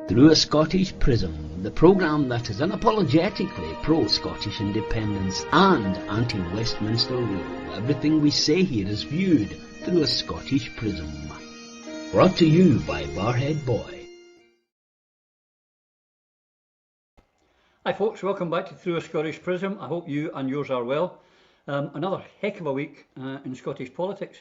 Through a Scottish Prism, the programme that is unapologetically pro-Scottish independence and anti-Westminster rule. Everything we say here is viewed through a Scottish prism. Brought to you by Barhead Boy. Hi folks, welcome back to Through a Scottish Prism. I hope you and yours are well. Another heck of a week in Scottish politics.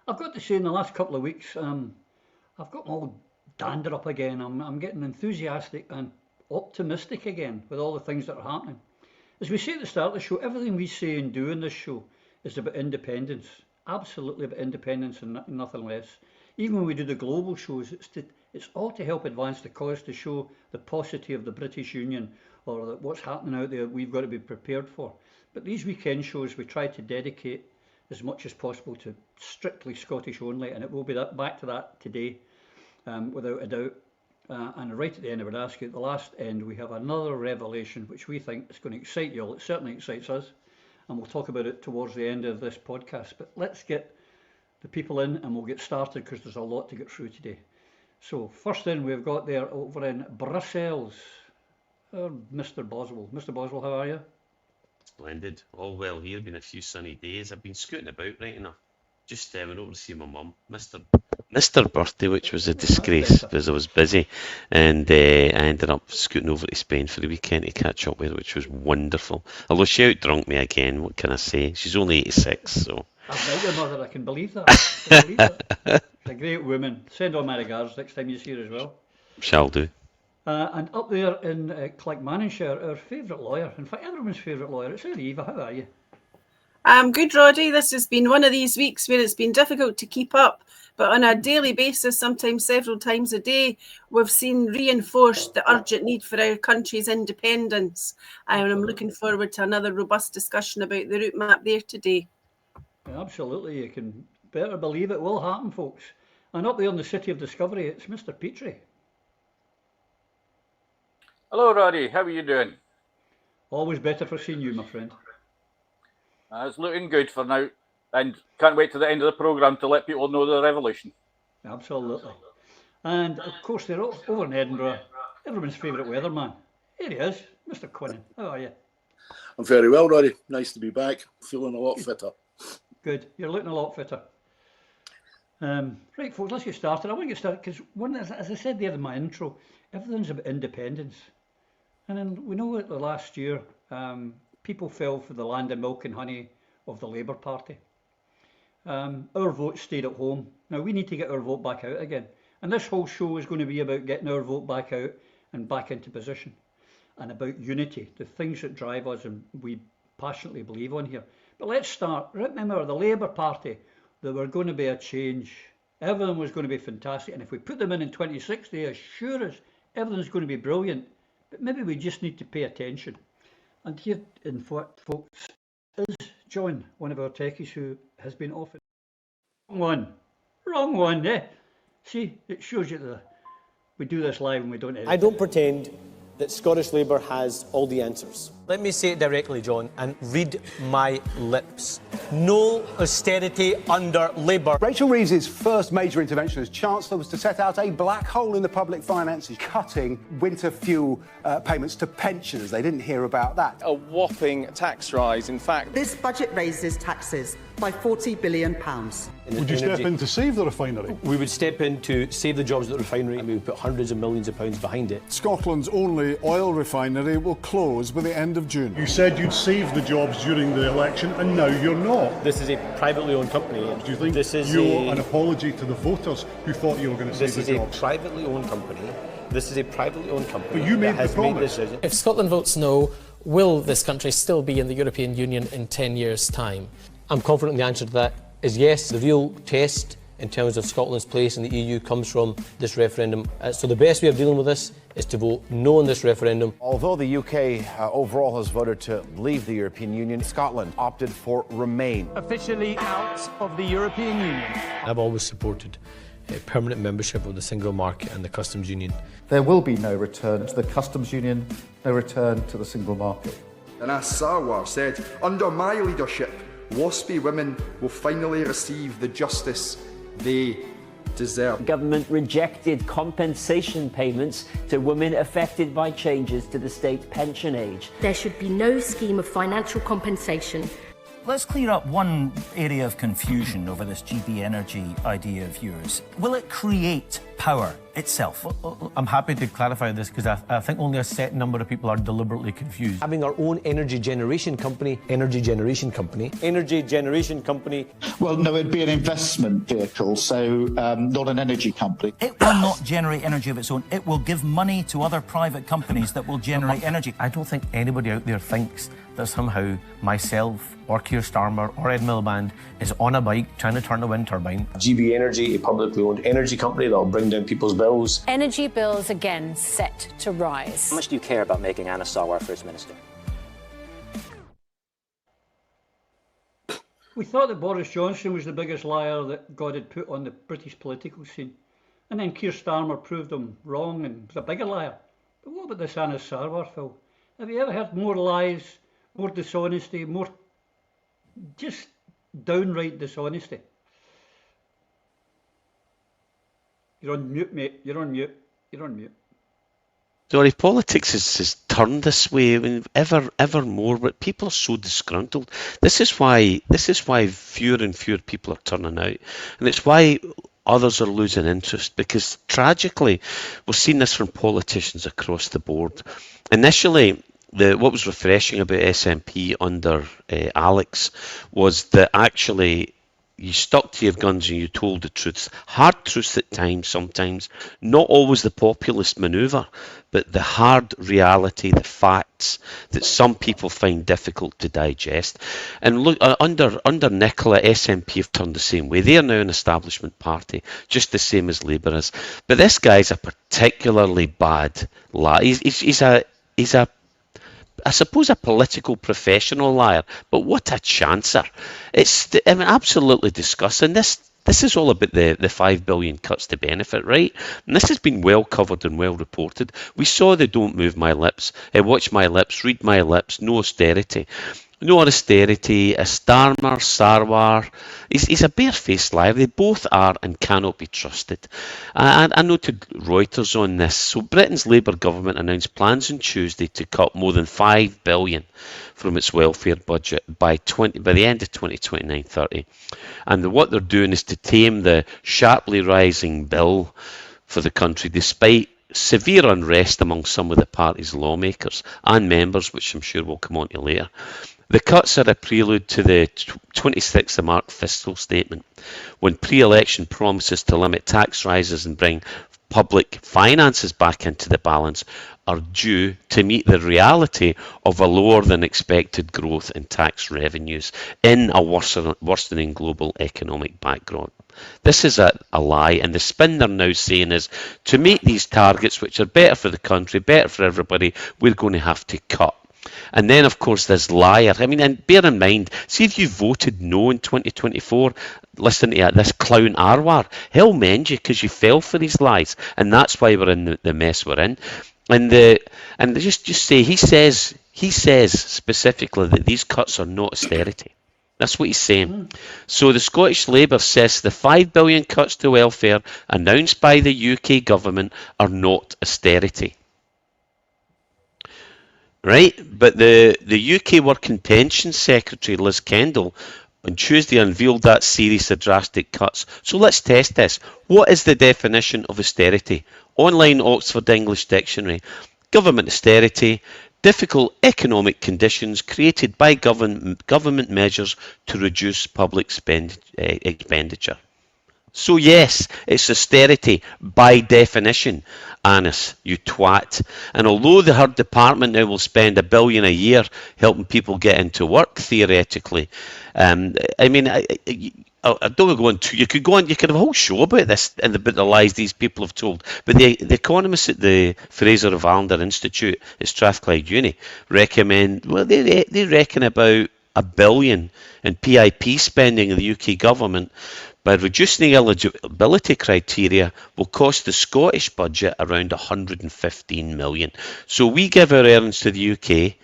I've got to say, in the last couple of weeks, I've got my old dander up again. I'm getting enthusiastic and optimistic again with all the things that are happening. As we say at the start of the show, everything we say and do in this show is about independence. Absolutely about independence and nothing less. Even when we do the global shows, it's all to help advance the cause, to show the paucity of the British Union or that what's happening out there we've got to be prepared for. But these weekend shows we try to dedicate as much as possible to strictly Scottish only, and it will be back to that today. Without a doubt. And right at the end, I would ask you, at the last end, we have another revelation which we think is going to excite you all. It certainly excites us, and we'll talk about it towards the end of this podcast. But let's get the people in and we'll get started, because there's a lot to get through today. So first in, we've got there over in Brussels, Mr. Boswell. Mr. Boswell, how are you? Splendid. All well here. Been a few sunny days. I've been scooting about right enough. Just went over to see my mum. Mr. Birthday, which was a disgrace because I was busy, and I ended up scooting over to Spain for the weekend to catch up with her, which was wonderful. Although she out-drunk me again, what can I say? She's only 86, so... I've met your mother, I can believe that. She's a great woman. Send all my regards next time you see her as well. Shall do. And up there in Clackmannanshire, our favourite lawyer, in fact everyone's favourite lawyer, it's Eva. How are you? I'm good, Roddy. This has been one of these weeks where it's been difficult to keep up, but on a daily basis, sometimes several times a day, we've seen reinforced the urgent need for our country's independence. And I'm looking forward to another robust discussion about the route map there today. Yeah, absolutely. You can better believe it will happen, folks. And up there in the City of Discovery, it's Mr. Petrie. Hello, Roddy. How are you doing? Always better for seeing you, my friend. It's looking good for now, and can't wait to the end of the programme to let people know the revolution. Absolutely. And of course, they're over in Edinburgh, everyone's favourite weatherman. Here he is, Mr. Quinnan. How are you? I'm very well, Roddy. Nice to be back. Feeling a lot fitter. Good. You're looking a lot fitter. Right, folks, let's get started. I want to get started because, as I said there in my intro, everything's about independence. And then we know that the last year, people fell for the land and milk and honey of the Labour Party. Our vote stayed at home. Now we need to get our vote back out again. And this whole show is going to be about getting our vote back out and back into position. And about unity, the things that drive us and we passionately believe on here. But let's start. Remember, the Labour Party, there were going to be a change. Everything was going to be fantastic. And if we put them in 2060, they assure us everything's going to be brilliant. But maybe we just need to pay attention. And here, in fact, folks, is John, one of our techies who has been offered. Wrong one, eh? See, it shows you that we do this live and we don't edit. I don't pretend that Scottish Labour has all the answers. Let me say it directly, John, and read my lips. No austerity under Labour. Rachel Reeves's first major intervention as Chancellor was to set out a black hole in the public finances, cutting winter fuel payments to pensioners. They didn't hear about that. A whopping tax rise, in fact. This budget raises taxes by £40 billion. Would you step in to save the refinery? We would step in to save the jobs at the refinery, and we would put hundreds of millions of pounds behind it. Scotland's only oil refinery will close by the end of June. You said you'd save the jobs during the election, and now you're not. This is a privately owned company. Do you think this is an apology to the voters who thought you were going to save the jobs? This is a privately owned company. This is a privately owned company. But you made the promise. If Scotland votes no, will this country still be in the European Union in 10 years' time? I'm confident the answer to that is yes. The real test in terms of Scotland's place in the EU comes from this referendum. So the best way of dealing with this is to vote no in this referendum. Although the UK overall has voted to leave the European Union, Scotland opted for remain. Officially out of the European Union. I've always supported permanent membership of the single market and the customs union. There will be no return to the customs union, no return to the single market. And as Sarwar said, under my leadership, WASPy women will finally receive the justice they deserve. The government rejected compensation payments to women affected by changes to the state pension age. There should be no scheme of financial compensation. Let's clear up one area of confusion over this GB Energy idea of yours. Will it create power itself? I'm happy to clarify this because I think only a set number of people are deliberately confused. Having our own energy generation company. Well, no, it'd be an investment vehicle, so not an energy company. It will not generate energy of its own. It will give money to other private companies that will generate energy. I don't think anybody out there thinks that somehow myself or Keir Starmer or Ed Miliband is on a bike trying to turn a wind turbine. GB Energy, a publicly owned energy company that will bring down people's bills. Energy bills again set to rise. How much do you care about making Anna Sarwar First Minister? We thought that Boris Johnson was the biggest liar that God had put on the British political scene. And then Keir Starmer proved him wrong and was a bigger liar. But what about this Anna Sarwar, Phil? Have you ever heard more lies, more dishonesty, more just downright dishonesty? You're on mute, mate. You're on mute. Sorry, politics has turned this way, and ever more. But people are so disgruntled. This is why fewer and fewer people are turning out, and it's why others are losing interest. Because tragically, we've seen this from politicians across the board. Initially, what was refreshing about SNP under Alex was that actually you stuck to your guns and you told the truths. Hard truths at times, sometimes. Not always the populist manoeuvre, but the hard reality, the facts that some people find difficult to digest. And look, under Nicola, SNP have turned the same way. They are now an establishment party, just the same as Labour is. But this guy's a particularly bad liar. He's a I suppose a political professional liar, but what a chancer. It's absolutely disgusting. This is all about the 5 billion cuts to benefit, right? And this has been well covered and well reported. We saw the don't move my lips, watch my lips, read my lips, no austerity. No austerity, a Starmer, Sarwar, he's a barefaced liar. They both are and cannot be trusted. And I noted Reuters on this. So Britain's Labour government announced plans on Tuesday to cut more than 5 billion from its welfare budget by the end of 2029-30. And what they're doing is to tame the sharply rising bill for the country, despite severe unrest among some of the party's lawmakers and members, which I'm sure we'll come on to later. The cuts are a prelude to the 26th of March fiscal statement, when pre-election promises to limit tax rises and bring public finances back into the balance are due to meet the reality of a lower than expected growth in tax revenues in a worsening global economic background. This is a lie, and the spin they're now saying is to meet these targets, which are better for the country, better for everybody, we're going to have to cut. And then, of course, this liar. I mean, and bear in mind, see if you voted no in 2024, listen to this clown Arwar, he'll mend you because you fell for these lies. And that's why we're in the mess we're in. And just say, he says specifically that these cuts are not austerity. That's what he's saying. So the Scottish Labour says the 5 billion cuts to welfare announced by the UK government are not austerity. Right, but the UK Work and Pensions Secretary Liz Kendall on Tuesday unveiled that series of drastic cuts. So let's test this. What is the definition of austerity? Online Oxford English Dictionary. Government austerity, difficult economic conditions created by government measures to reduce public expenditure. So yes, it's austerity by definition, Anis, you twat. And although her department now will spend $1 billion a year helping people get into work, theoretically, I mean, I don't want to go into. You could go on. You could have a whole show about this and about the lies these people have told. But the economists at the Fraser of Allender Institute at Strathclyde Uni recommend. Well, they reckon about $1 billion in PIP spending in the UK government by reducing the eligibility criteria will cost the Scottish budget around 115 million. So we give our earnings to the UK.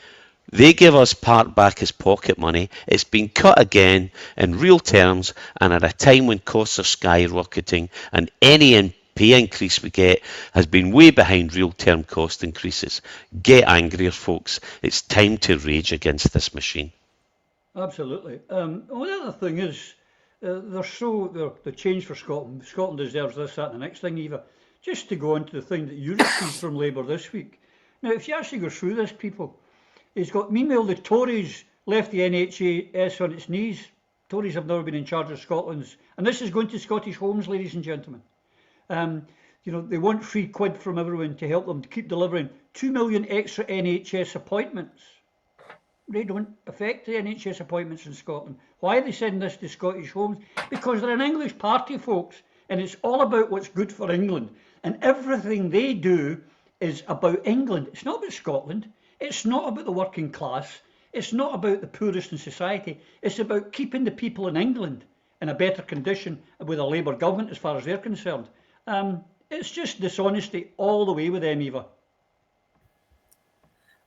They give us part back as pocket money. It's been cut again in real terms, and at a time when costs are skyrocketing, and any pay increase we get has been way behind real term cost increases. Get angrier, folks. It's time to rage against this machine. Absolutely. Well, the other thing is, the change for Scotland. Scotland deserves this, that, and the next thing, Eva. Just to go on to the thing that you received from Labour this week. Now, if you actually go through this, people, it's got, meanwhile, the Tories left the NHS on its knees. Tories have never been in charge of Scotland's, and this is going to Scottish homes, ladies and gentlemen. They want free quid from everyone to help them to keep delivering 2 million extra NHS appointments. They don't affect the NHS appointments in Scotland. Why are they sending this to Scottish homes? Because they're an English party, folks, and it's all about what's good for England. And everything they do is about England. It's not about Scotland. It's not about the working class. It's not about the poorest in society. It's about keeping the people in England in a better condition with a Labour government as far as they're concerned. It's just dishonesty all the way with them, Eva.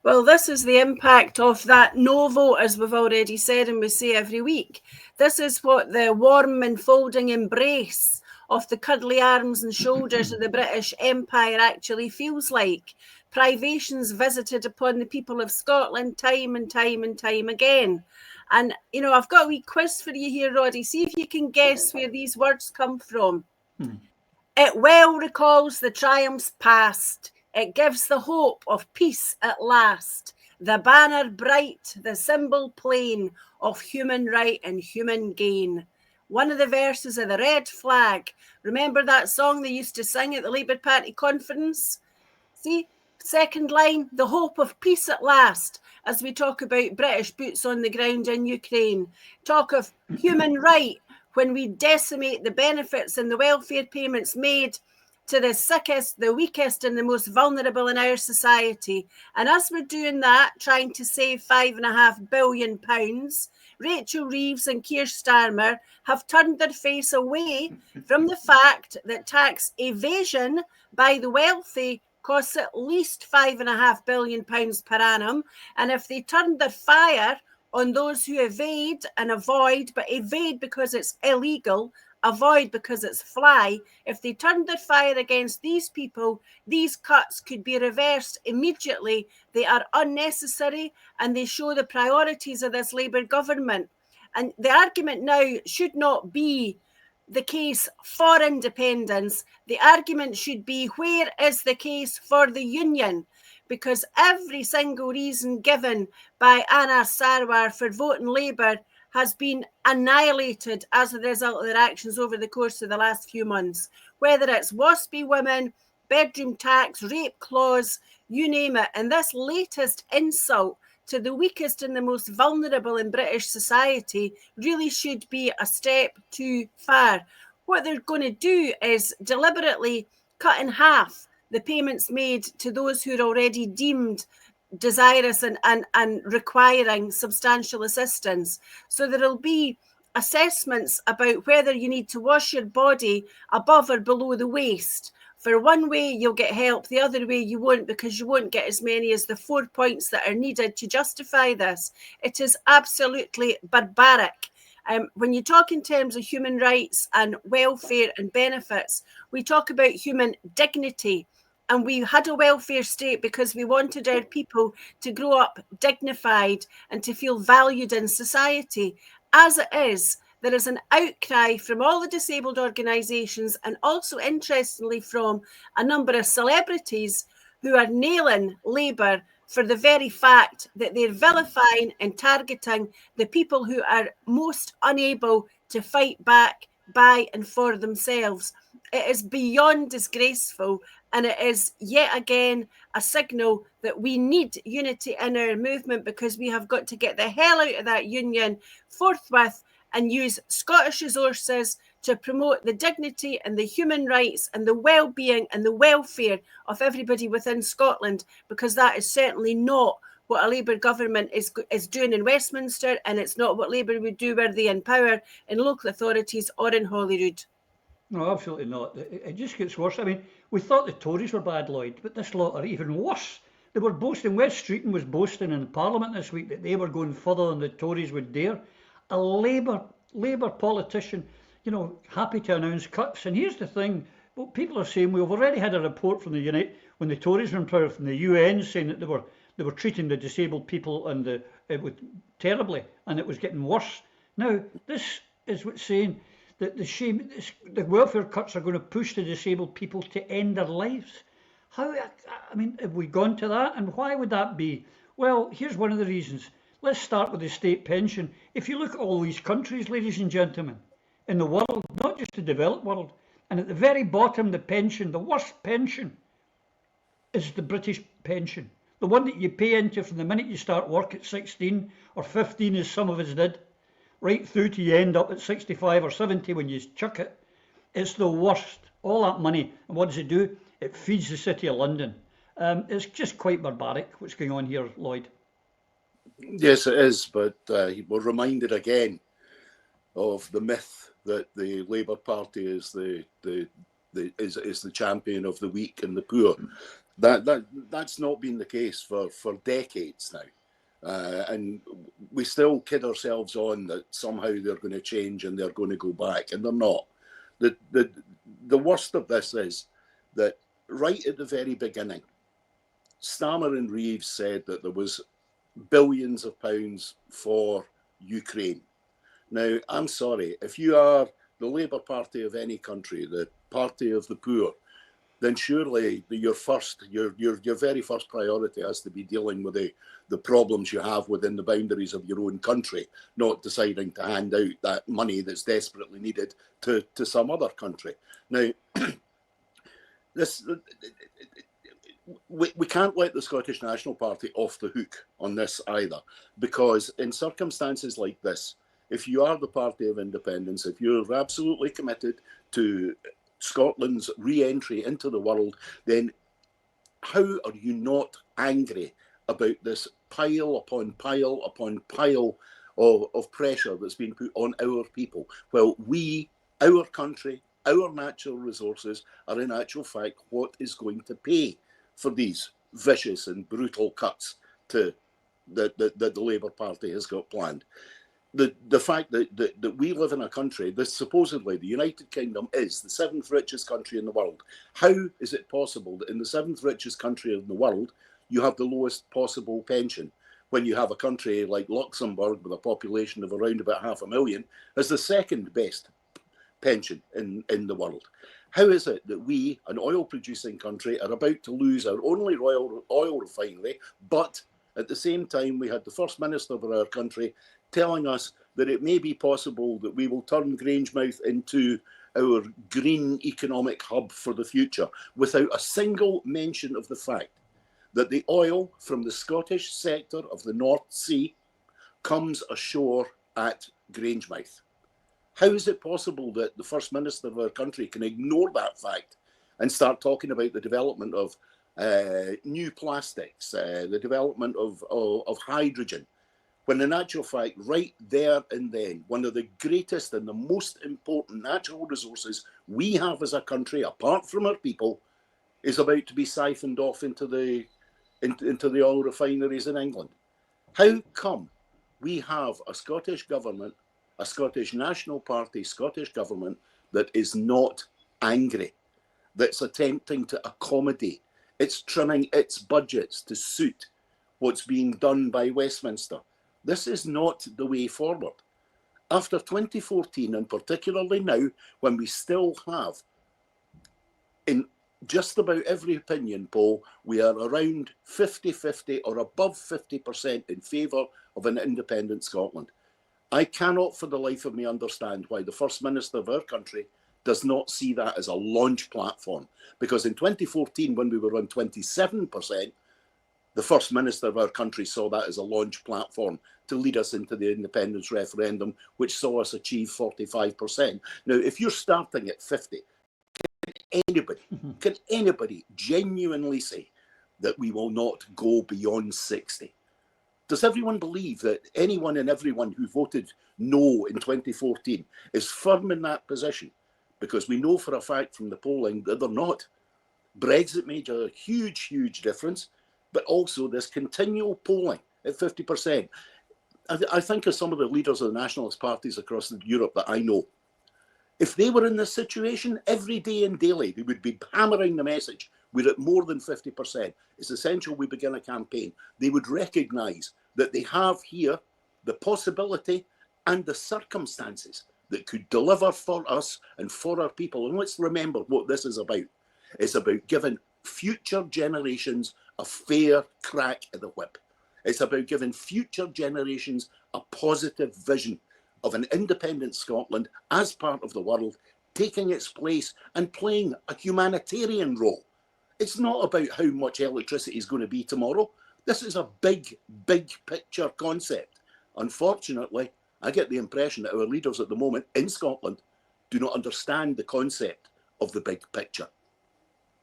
Well, this is the impact of that no vote, as we've already said and we say every week. This is what the warm enfolding embrace of the cuddly arms and shoulders of the British Empire actually feels like. Privations visited upon the people of Scotland time and time and time again. And, I've got a wee quiz for you here, Roddy. See if you can guess where these words come from. It well recalls the triumphs past. It gives the hope of peace at last. The banner bright, the symbol plain of human right and human gain. One of the verses of the Red Flag. Remember that song they used to sing at the Labour Party conference? See, second line, the hope of peace at last, as we talk about British boots on the ground in Ukraine. Talk of human right when we decimate the benefits and the welfare payments made to the sickest, the weakest and the most vulnerable in our society. And as we're doing that, trying to save £5.5 billion, Rachel Reeves and Keir Starmer have turned their face away from the fact that tax evasion by the wealthy costs at least £5.5 billion per annum. And if they turn their fire on those who evade and avoid, but evade because it's illegal, avoid because it's fly, if they turned their fire against these people, these cuts could be reversed immediately. They are unnecessary and they show the priorities of this Labour government. And the argument now should not be the case for independence. The argument should be, where is the case for the union? Because every single reason given by Anna Sarwar for voting Labour has been annihilated as a result of their actions over the course of the last few months. Whether it's waspy women, bedroom tax, rape clause, you name it. And this latest insult to the weakest and the most vulnerable in British society really should be a step too far. What they're going to do is deliberately cut in half the payments made to those who are already deemed desirous and requiring substantial assistance. So there'll be assessments about whether you need to wash your body above or below the waist. For one way, you'll get help. The other way, you won't, because you won't get as many as the 4 points that are needed to justify this. It is absolutely barbaric. When you talk in terms of human rights and welfare and benefits, we talk about human dignity. And we had a welfare state because we wanted our people to grow up dignified and to feel valued in society. As it is, there is an outcry from all the disabled organisations and also, interestingly, from a number of celebrities who are nailing Labour for the very fact that they're vilifying and targeting the people who are most unable to fight back by and for themselves. It is beyond disgraceful, and it is yet again a signal that we need unity in our movement, because we have got to get the hell out of that union forthwith and use Scottish resources to promote the dignity and the human rights and the well-being and the welfare of everybody within Scotland, because that is certainly not what a Labour government is doing in Westminster, and it's not what Labour would do were they in power in local authorities or in Holyrood. No, absolutely not. It just gets worse. I mean, we thought the Tories were bad, Lloyd, but this lot are even worse They were boasting, West Streeton was boasting in Parliament this week that they were going further than the Tories would dare. A Labour politician, you know, happy to announce cuts. And here's the thing, what people are saying, we've already had a report from when the Tories were in power, from the UN saying that they were treating the disabled people and terribly, and it was getting worse. Now, this is what's saying that the welfare cuts are going to push the disabled people to end their lives. How, I mean, have we gone to that? And why would that be? Well, here's one of the reasons. Let's start with the state pension. If you look at all these countries, ladies and gentlemen, in the world, not just the developed world, and at the very bottom, the pension, the worst pension, is the British pension. The one that you pay into from the minute you start work at 16 or 15, as some of us did, right through to you end up at 65 or 70 when you chuck it. It's the worst. All that money. And what does it do? It feeds the City of London. It's just quite barbaric what's going on here, Lloyd. Yes, it is, but we're reminded again of the myth that the Labour Party is the champion of the weak and the poor. That's not been the case for decades now, and we still kid ourselves on that somehow they're going to change and they're going to go back, and they're not. The worst of this is that right at the very beginning, Stammer and Reeves said that there was billions of pounds for Ukraine. Now, I'm sorry, if you are the Labour Party of any country, the party of the poor, then surely your very first priority has to be dealing with the problems you have within the boundaries of your own country, not deciding to hand out that money that's desperately needed to some other country. Now, we can't let the Scottish National Party off the hook on this either, because in circumstances like this, if you are the Party of Independence, if you're absolutely committed to Scotland's re-entry into the world, then how are you not angry about this pile upon pile upon pile of pressure that's been put on our people? Well, our country, our natural resources are in actual fact what is going to pay for these vicious and brutal cuts that the Labour Party has got planned. The fact that we live in a country, supposedly the United Kingdom is the 7th richest country in the world. How is it possible that in the 7th richest country in the world, you have the lowest possible pension, when you have a country like Luxembourg with a population of around about 500,000 as the second best pension in the world? How is it that we, an oil-producing country, are about to lose our only oil refinery, but at the same time we had the First Minister of our country telling us that it may be possible that we will turn Grangemouth into our green economic hub for the future, without a single mention of the fact that the oil from the Scottish sector of the North Sea comes ashore at Grangemouth? How is it possible that the First Minister of our country can ignore that fact and start talking about the development of new plastics, the development of hydrogen, when in actual fact, right there and then, one of the greatest and the most important natural resources we have as a country, apart from our people, is about to be siphoned off into the oil refineries in England? How come we have a Scottish government, a Scottish National Party, Scottish government that is not angry, that's attempting to accommodate, it's trimming its budgets to suit what's being done by Westminster? This is not the way forward. After 2014, and particularly now, when we still have, in just about every opinion poll, we are around 50-50 or above 50% in favour of an independent Scotland. I cannot for the life of me understand why the First Minister of our country does not see that as a launch platform. Because in 2014, when we were on 27%, the First Minister of our country saw that as a launch platform to lead us into the independence referendum, which saw us achieve 45%. Now, if you're starting at 50, can anybody genuinely say that we will not go beyond 60? Does everyone believe that anyone and everyone who voted no in 2014 is firm in that position? Because we know for a fact from the polling that they're not. Brexit made a huge, huge difference, but also this continual polling at 50%. I think of some of the leaders of the nationalist parties across Europe that I know. If they were in this situation every day and daily, they would be hammering the message. We're at more than 50%. It's essential we begin a campaign. They would recognise that they have here the possibility and the circumstances that could deliver for us and for our people. And let's remember what this is about. It's about giving future generations a fair crack at the whip. It's about giving future generations a positive vision of an independent Scotland as part of the world, taking its place and playing a humanitarian role. It's not about how much electricity is going to be tomorrow. This is a big, big picture concept. Unfortunately, I get the impression that our leaders at the moment in Scotland do not understand the concept of the big picture.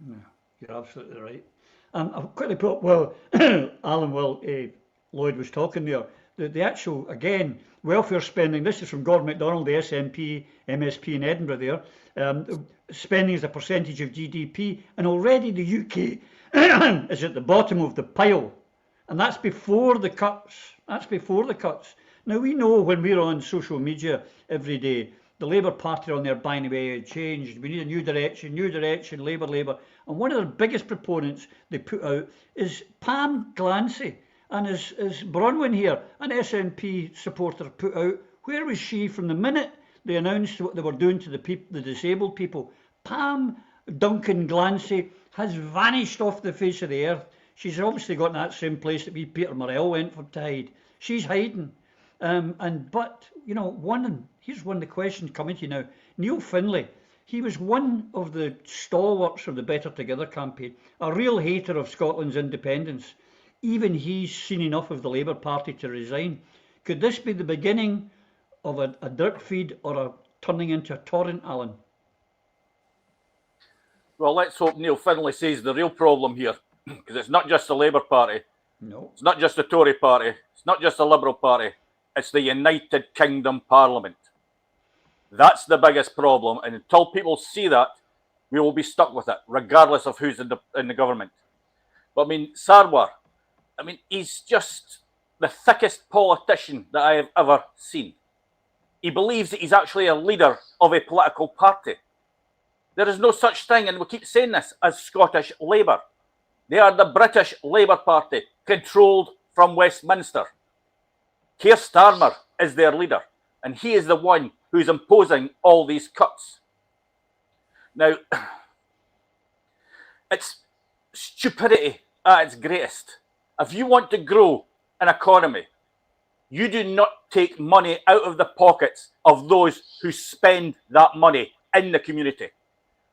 Yeah, you're absolutely right. I've quickly put, well, Alan, Lloyd was talking there, the actual, again, welfare spending, this is from Gordon MacDonald, the SNP, MSP in Edinburgh there, spending as a percentage of GDP, and already the UK is at the bottom of the pile, and that's before the cuts. That's before the cuts. Now, we know when we're on social media every day, the Labour Party on there buying away changed. We need a new direction, Labour. And one of the biggest proponents they put out is Pam Glancy. And as Bronwyn here, an SNP supporter, put out, where was she from the minute they announced what they were doing to the disabled people? Pam Duncan Glancy has vanished off the face of the earth. She's obviously got in that same place that Peter Morrell went for to hide. She's hiding. But, you know, here's one of the questions coming to you now. Neil Findlay, he was one of the stalwarts of the Better Together campaign, a real hater of Scotland's independence. Even he's seen enough of the Labour Party to resign. Could this be the beginning of a drip feed or a turning into a torrent, Alan? Well, let's hope Neil Findlay sees the real problem here, because it's not just the Labour Party. No. It's not just the Tory Party. It's not just the Liberal Party. It's the United Kingdom Parliament. That's the biggest problem. And until people see that, we will be stuck with it, regardless of who's in the government. But I mean, Sarwar, he's just the thickest politician that I have ever seen. He believes that he's actually a leader of a political party. There is no such thing, and we keep saying this, as Scottish Labour. They are the British Labour Party, controlled from Westminster. Keir Starmer is their leader, and he is the one who's imposing all these cuts. Now, it's stupidity at its greatest. If you want to grow an economy, you do not take money out of the pockets of those who spend that money in the community,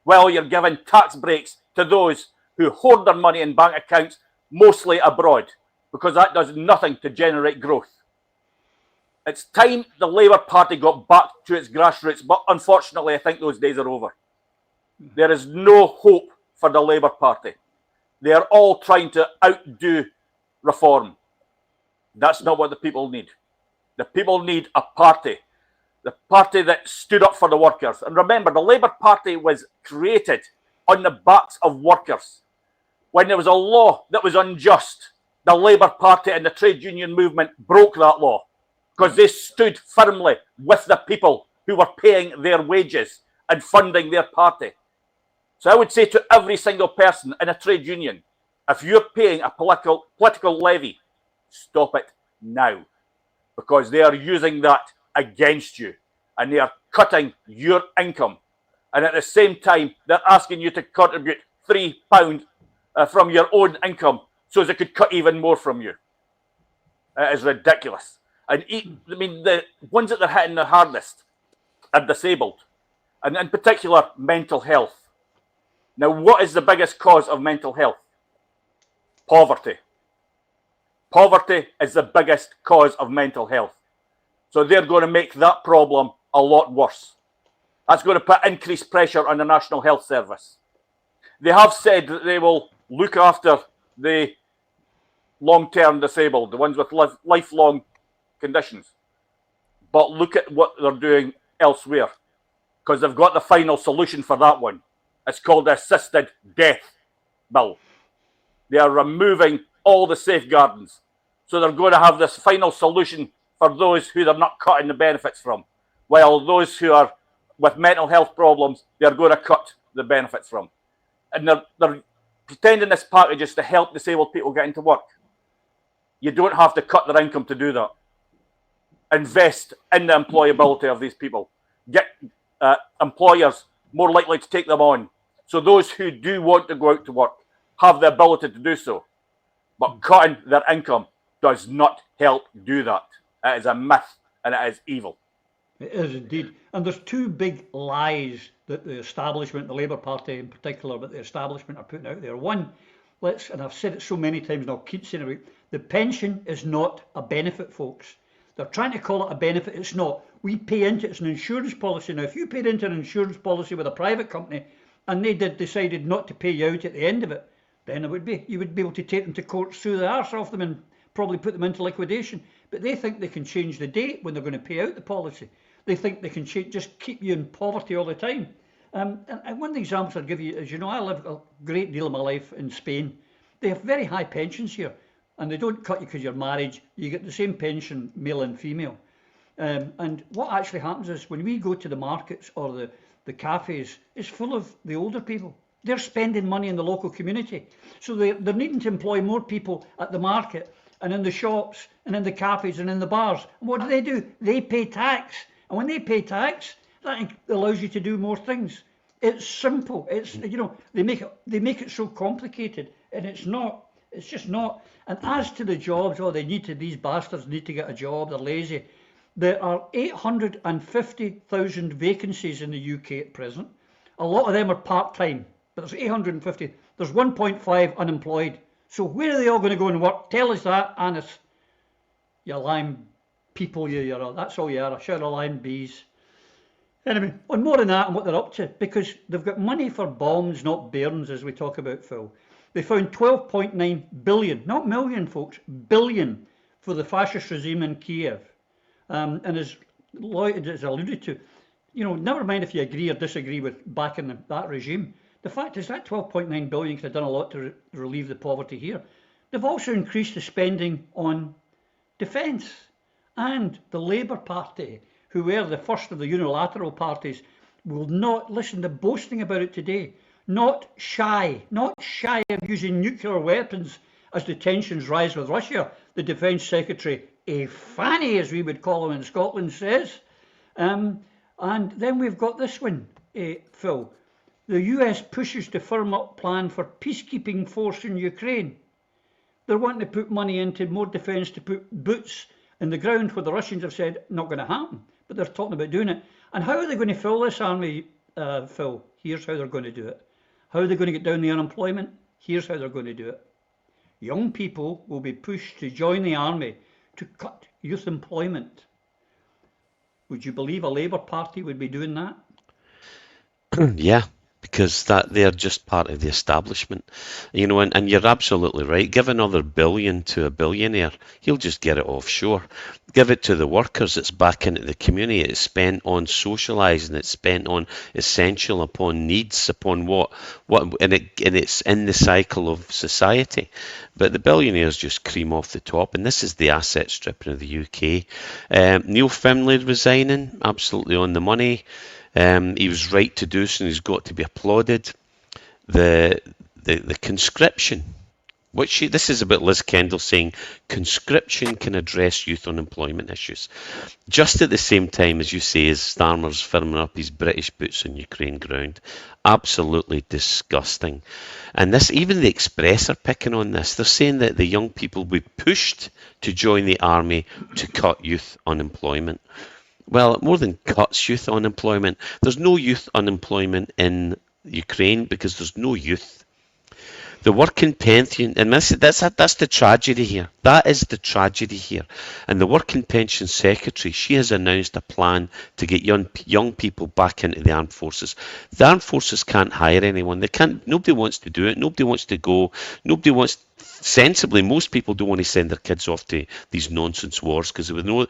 while you're giving tax breaks to those who hoard their money in bank accounts, mostly abroad, because that does nothing to generate growth. It's time the Labour Party got back to its grassroots, but unfortunately, I think those days are over. There is no hope for the Labour Party. They are all trying to outdo reform. That's not what the people need. The people need a party. The party that stood up for the workers. And remember, the Labour Party was created on the backs of workers. When there was a law that was unjust, the Labour Party and the trade union movement broke that law, because they stood firmly with the people who were paying their wages and funding their party. So I would say to every single person in a trade union, if you're paying a political levy, stop it now, because they are using that against you, and they are cutting your income. And at the same time, they're asking you to contribute £3 from your own income so they could cut even more from you. It is ridiculous. And the ones that they're hitting the hardest are disabled, and in particular, mental health. Now, what is the biggest cause of mental health? Poverty. Poverty is the biggest cause of mental health. So they're going to make that problem a lot worse. That's going to put increased pressure on the National Health Service. They have said that they will look after the long-term disabled, the ones with lifelong conditions. But look at what they're doing elsewhere, because they've got the final solution for that one. It's called the Assisted Death Bill. They are removing all the safeguardings. So they're going to have this final solution for those who they're not cutting the benefits from, while those who are with mental health problems, they're going to cut the benefits from. And they're pretending this package is to help disabled people get into work. You don't have to cut their income to do that. Invest in the employability of these people. Get employers more likely to take them on. So those who do want to go out to work have the ability to do so. But cutting their income does not help do that. It is a myth and it is evil. It is indeed. And there's two big lies that the establishment, the Labour Party in particular, but the establishment are putting out there. One, and I've said it so many times and I'll keep saying it, the pension is not a benefit, folks. They're trying to call it a benefit. It's not. We pay into it. It's an insurance policy. Now, if you paid into an insurance policy with a private company and they decided not to pay you out at the end of it, then you would be able to take them to court, sue the arse off them and probably put them into liquidation. But they think they can change the date when they're going to pay out the policy. They think they can just keep you in poverty all the time. And one of the examples I'll give you is, I live a great deal of my life in Spain. They have very high pensions here, and they don't cut you because you're married. You get the same pension, male and female. And what actually happens is when we go to the markets or the cafes, it's full of the older people. They're spending money in the local community. So they're needing to employ more people at the market and in the shops and in the cafes and in the bars. And what do? They pay tax. And when they pay tax, that allows you to do more things. It's simple. It's they make it so complicated, and it's not. It's just not. And as to the jobs, these bastards need to get a job. They're lazy. There are 850,000 vacancies in the UK at present. A lot of them are part-time, but there's 850. There's 1.5 unemployed. So where are they all going to go and work? Tell us that, Anis. You lying people, that's all you are, a shower of lying bees. Anyway, on more than that and what they're up to, because they've got money for bombs, not bairns, as we talk about, Phil. They found 12.9 billion, not million, folks, billion, for the fascist regime in Kiev. And as Lloyd has alluded to, never mind if you agree or disagree with backing that regime. The fact is that 12.9 billion could have done a lot to relieve the poverty here. They've also increased the spending on defence. And the Labour Party, who were the first of the unilateral parties, will not listen to boasting about it today. Not shy of using nuclear weapons as the tensions rise with Russia, the Defence Secretary, a fanny, as we would call him in Scotland, says. And then we've got this one, Phil. The US pushes to firm up plan for peacekeeping force in Ukraine. They're wanting to put money into more defence to put boots in the ground where the Russians have said not going to happen, but they're talking about doing it. And how are they going to fill this army, Phil? Here's how they're going to do it. How are they going to get down the unemployment? Here's how they're going to do it. Young people will be pushed to join the army to cut youth employment. Would you believe a Labour Party would be doing that? Yeah, because they're just part of the establishment, and you're absolutely right. Give another billion to a billionaire, he'll just get it offshore. Give it to the workers, it's back into the community. It's spent on socialising, it's spent on essential, upon needs, upon what, and it's in the cycle of society. But the billionaires just cream off the top, and this is the asset stripping of the UK. Neil Finlay resigning, absolutely on the money. He was right to do so, and he's got to be applauded. The conscription, this is about Liz Kendall saying conscription can address youth unemployment issues. Just at the same time, as you say, as Starmer's firming up his British boots on Ukraine ground. Absolutely disgusting. And even the Express are picking on this. They're saying that the young people will be pushed to join the army to cut youth unemployment. Well, it more than cuts youth unemployment. There's no youth unemployment in Ukraine because there's no youth. The working pension, and that's the tragedy here. That is the tragedy here. And the working pension secretary, she has announced a plan to get young people back into the armed forces. The armed forces can't hire anyone. They can't. Nobody wants to do it. Nobody wants to go. Nobody wants. Sensibly, most people don't want to send their kids off to these nonsense wars because they know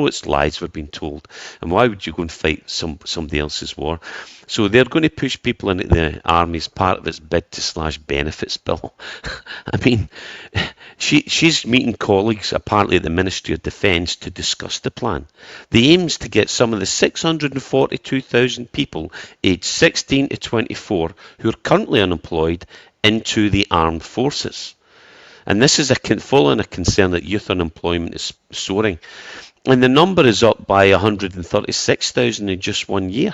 it's lies we're being told. And why would you go and fight somebody else's war? So they're going to push people into the army as part of its bid to slash benefits bill. I mean, She's meeting colleagues, apparently at the Ministry of Defence, to discuss the plan. The aim is to get some of the 642,000 people aged 16 to 24 who are currently unemployed into the armed forces. And this is following a concern that youth unemployment is soaring. And the number is up by 136,000 in just 1 year.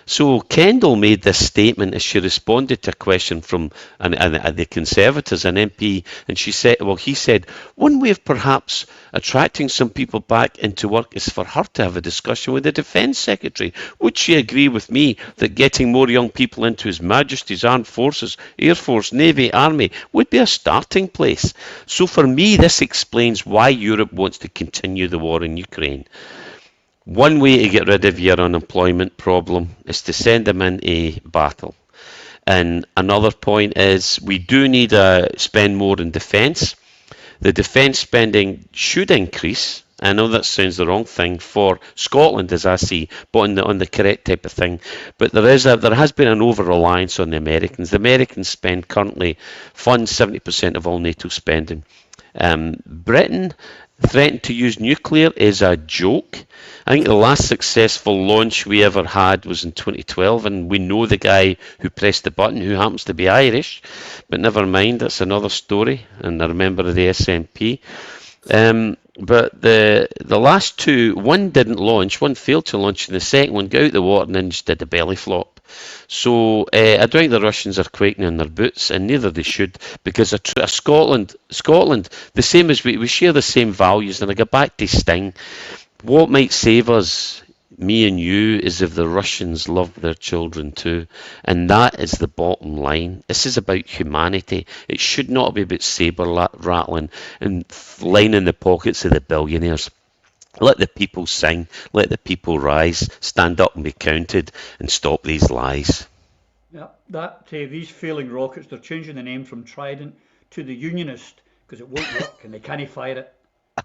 So Kendall made this statement as she responded to a question from the Conservatives, an MP, and he said, one way of perhaps attracting some people back into work is for her to have a discussion with the Defence Secretary. Would she agree with me that getting more young people into His Majesty's Armed Forces, Air Force, Navy, Army would be a starting place? So for me, this explains why Europe wants to continue the war in Ukraine. One way to get rid of your unemployment problem is to send them into battle. And another point is we do need to spend more in defence. The defence spending should increase. I know that sounds the wrong thing for Scotland, as I see, but on the correct type of thing. But there has been an over-reliance on the Americans. The Americans currently fund 70% of all NATO spending. Britain threatened to use nuclear is a joke. I think the last successful launch we ever had was in 2012, and we know the guy who pressed the button, who happens to be Irish, but never mind, that's another story, and a member of the SNP. But the last two, one didn't launch, one failed to launch, and the second one got out the water and then just did a belly flop. So I don't think the Russians are quaking in their boots, and neither they should, because Scotland, the same as we share the same values. And I go back to Sting. What might save us, me and you, is if the Russians love their children too, and that is the bottom line. This is about humanity. It should not be about saber rattling and lining the pockets of the billionaires. Let the people sing, let the people rise, stand up and be counted, and stop these lies. Yeah, these failing rockets, they're changing the name from Trident to the Unionist because it won't work and they can't fire it.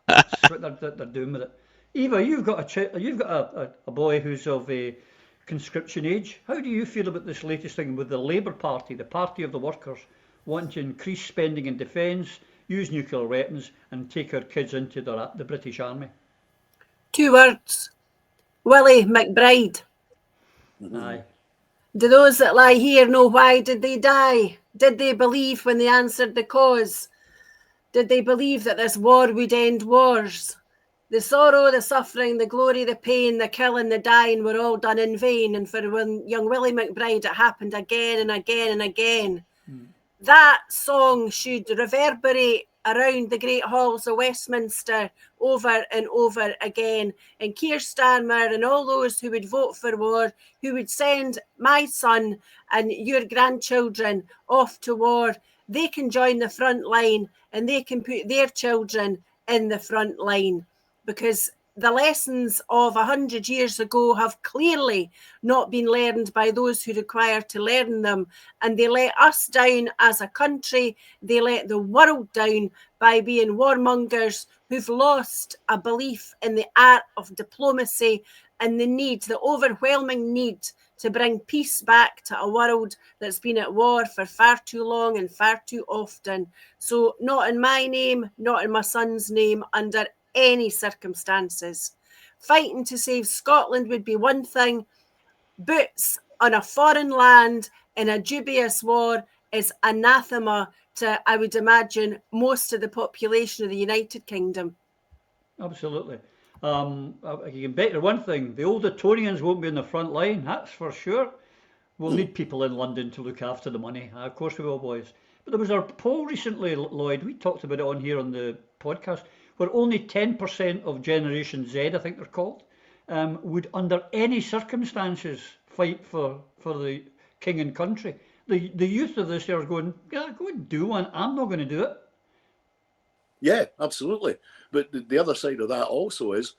That's what they're doing with it. Eva, you've got a boy who's of a conscription age. How do you feel about this latest thing with the Labour Party, the party of the workers, wanting to increase spending in defence, use nuclear weapons, and take our kids into the British Army? 2 words. Willie McBride. Aye. Do those that lie here know why did they die? Did they believe when they answered the cause? Did they believe that this war would end wars? The sorrow, the suffering, the glory, the pain, the killing, the dying were all done in vain. And for young Willie McBride, it happened again and again and again. That song should reverberate around the great halls of Westminster over and over again. And Keir Starmer and all those who would vote for war, who would send my son and your grandchildren off to war, they can join the front line and they can put their children in the front line, because the lessons of 100 years ago have clearly not been learned by those who require to learn them. And they let us down as a country. They let the world down by being warmongers who've lost a belief in the art of diplomacy and the overwhelming need to bring peace back to a world that's been at war for far too long and far too often. So not in my name, not in my son's name, under any circumstances. Fighting to save Scotland would be one thing. Boots on a foreign land in a dubious war is anathema to, I would imagine, most of the population of the United Kingdom. Absolutely. You can bet one thing, the old Etonians won't be in the front line, that's for sure. We'll need people in London to look after the money. Of course we will, boys. But there was our poll recently, Lloyd, we talked about it on here on the podcast, where only 10% of Generation Z, I think they're called, would under any circumstances fight for the king and country. The youth of this year are going, yeah, go and do one. I'm not going to do it. Yeah, absolutely. But the other side of that also is,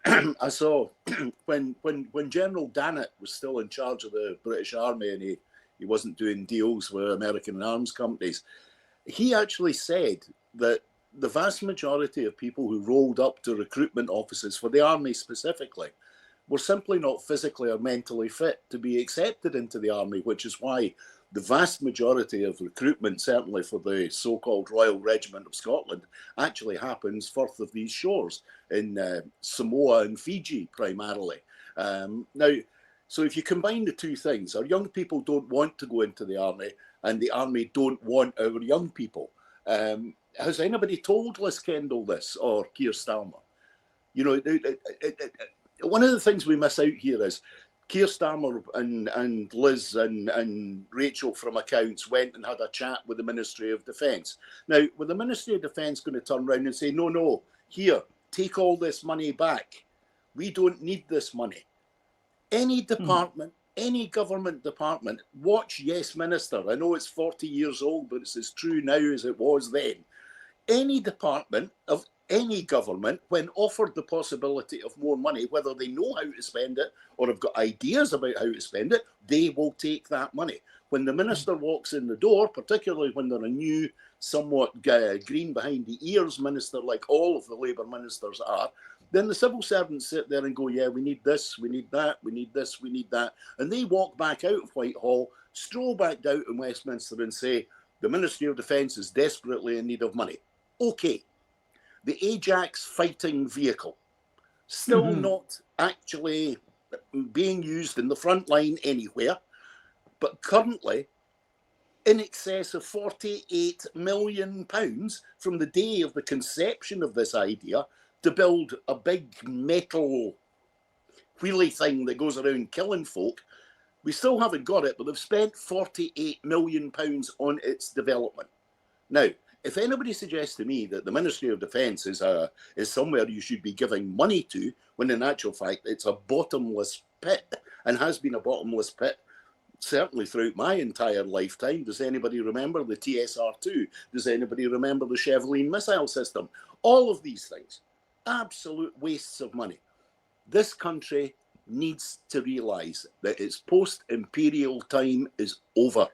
I saw when General Dannett was still in charge of the British Army and he wasn't doing deals with American arms companies, he actually said that the vast majority of people who rolled up to recruitment offices for the army specifically were simply not physically or mentally fit to be accepted into the army, which is why the vast majority of recruitment, certainly for the so-called Royal Regiment of Scotland, actually happens forth of these shores in Samoa and Fiji primarily. Now, so if you combine the two things, our young people don't want to go into the army, and the army don't want our young people. Has anybody told Liz Kendall this, or Keir Starmer? You know, one of the things we miss out here is Keir Starmer and Liz and Rachel from Accounts went and had a chat with the Ministry of Defence. Now, with the Ministry of Defence going to turn around and say, no, here, take all this money back. We don't need this money. Any department, any government department, watch Yes Minister. I know it's 40 years old, but it's as true now as it was then. Any department of any government, when offered the possibility of more money, whether they know how to spend it or have got ideas about how to spend it, they will take that money. When the minister walks in the door, particularly when they're a new, somewhat green behind the ears minister, like all of the Labour ministers are, then the civil servants sit there and go, yeah, we need this, we need that, we need this, we need that. And they walk back out of Whitehall, stroll back down in Westminster and say, the Ministry of Defence is desperately in need of money. Okay. The Ajax fighting vehicle, still not actually being used in the front line anywhere, but currently in excess of £48 million from the day of the conception of this idea to build a big metal wheelie thing that goes around killing folk. We still haven't got it, but they've spent £48 million on its development. Now, if anybody suggests to me that the Ministry of Defence is somewhere you should be giving money to, when in actual fact it's a bottomless pit, and has been a bottomless pit certainly throughout my entire lifetime. Does anybody remember the TSR-2? Does anybody remember the Cheveline missile system? All of these things, absolute wastes of money. This country needs to realise that its post-imperial time is over.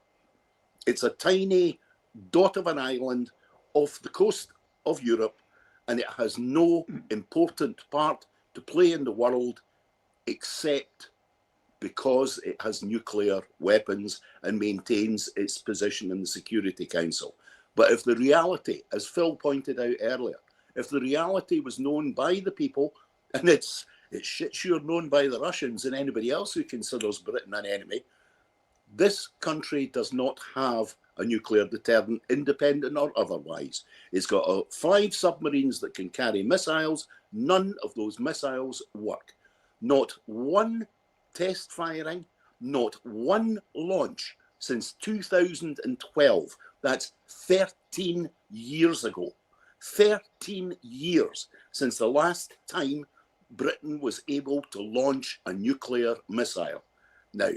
It's a tiny dot of an island off the coast of Europe, and it has no important part to play in the world except because it has nuclear weapons and maintains its position in the Security Council. But if the reality, as Phil pointed out earlier, if the reality was known by the people, and it's shit sure known by the Russians and anybody else who considers Britain an enemy, this country does not have a nuclear deterrent, independent or otherwise. It's got 5 submarines that can carry missiles. None of those missiles work. Not one test firing, not one launch since 2012. That's 13 years ago. 13 years since the last time Britain was able to launch a nuclear missile. Now,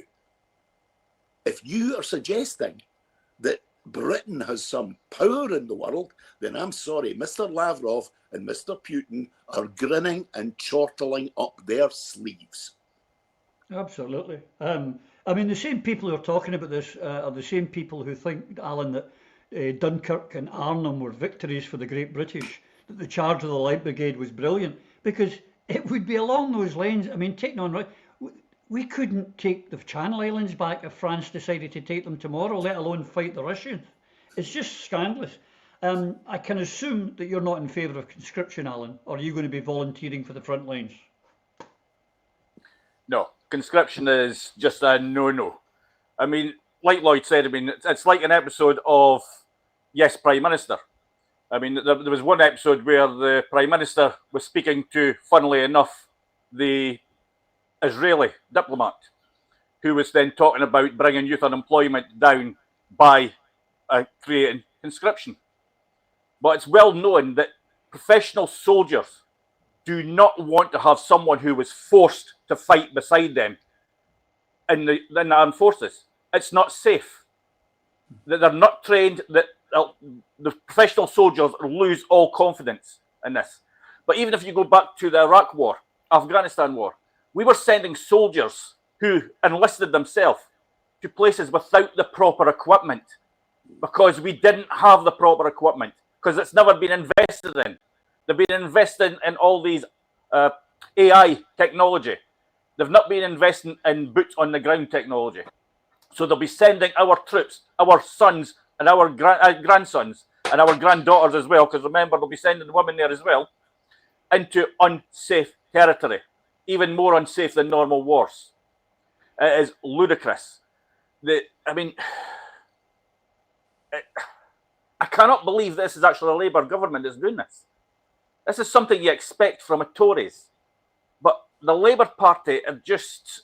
if you are suggesting that Britain has some power in the world, then I'm sorry, Mr. Lavrov and Mr. Putin are grinning and chortling up their sleeves. Absolutely. I mean, the same people who are talking about this are the same people who think, Alan, that Dunkirk and Arnhem were victories for the Great British, that the charge of the Light Brigade was brilliant, because it would be along those lines. I mean, taking on, we couldn't take the Channel Islands back if France decided to take them tomorrow, let alone fight the Russians. It's just scandalous. I can assume that you're not in favour of conscription, Alan, or are you going to be volunteering for the front lines? No, conscription is just a no-no. I mean, like Lloyd said, I mean, it's like an episode of Yes, Prime Minister. I mean, there was one episode where the Prime Minister was speaking to, funnily enough, the Israeli diplomat, who was then talking about bringing youth unemployment down by creating conscription. But it's well known that professional soldiers do not want to have someone who was forced to fight beside them in the armed forces. It's not safe. That they're not trained, that the professional soldiers lose all confidence in this. But even if you go back to the Iraq war, Afghanistan war, we were sending soldiers who enlisted themselves to places without the proper equipment because we didn't have the proper equipment, because it's never been invested in. They've been invested in all these AI technology. They've not been investing in boots on the ground technology. So they'll be sending our troops, our sons and our grandsons and our granddaughters as well, because remember, they'll be sending the women there as well, into unsafe territory, even more unsafe than normal wars. It is ludicrous. I cannot believe this is actually a Labour government that's doing this. This is something you expect from a Tories. But the Labour Party have just...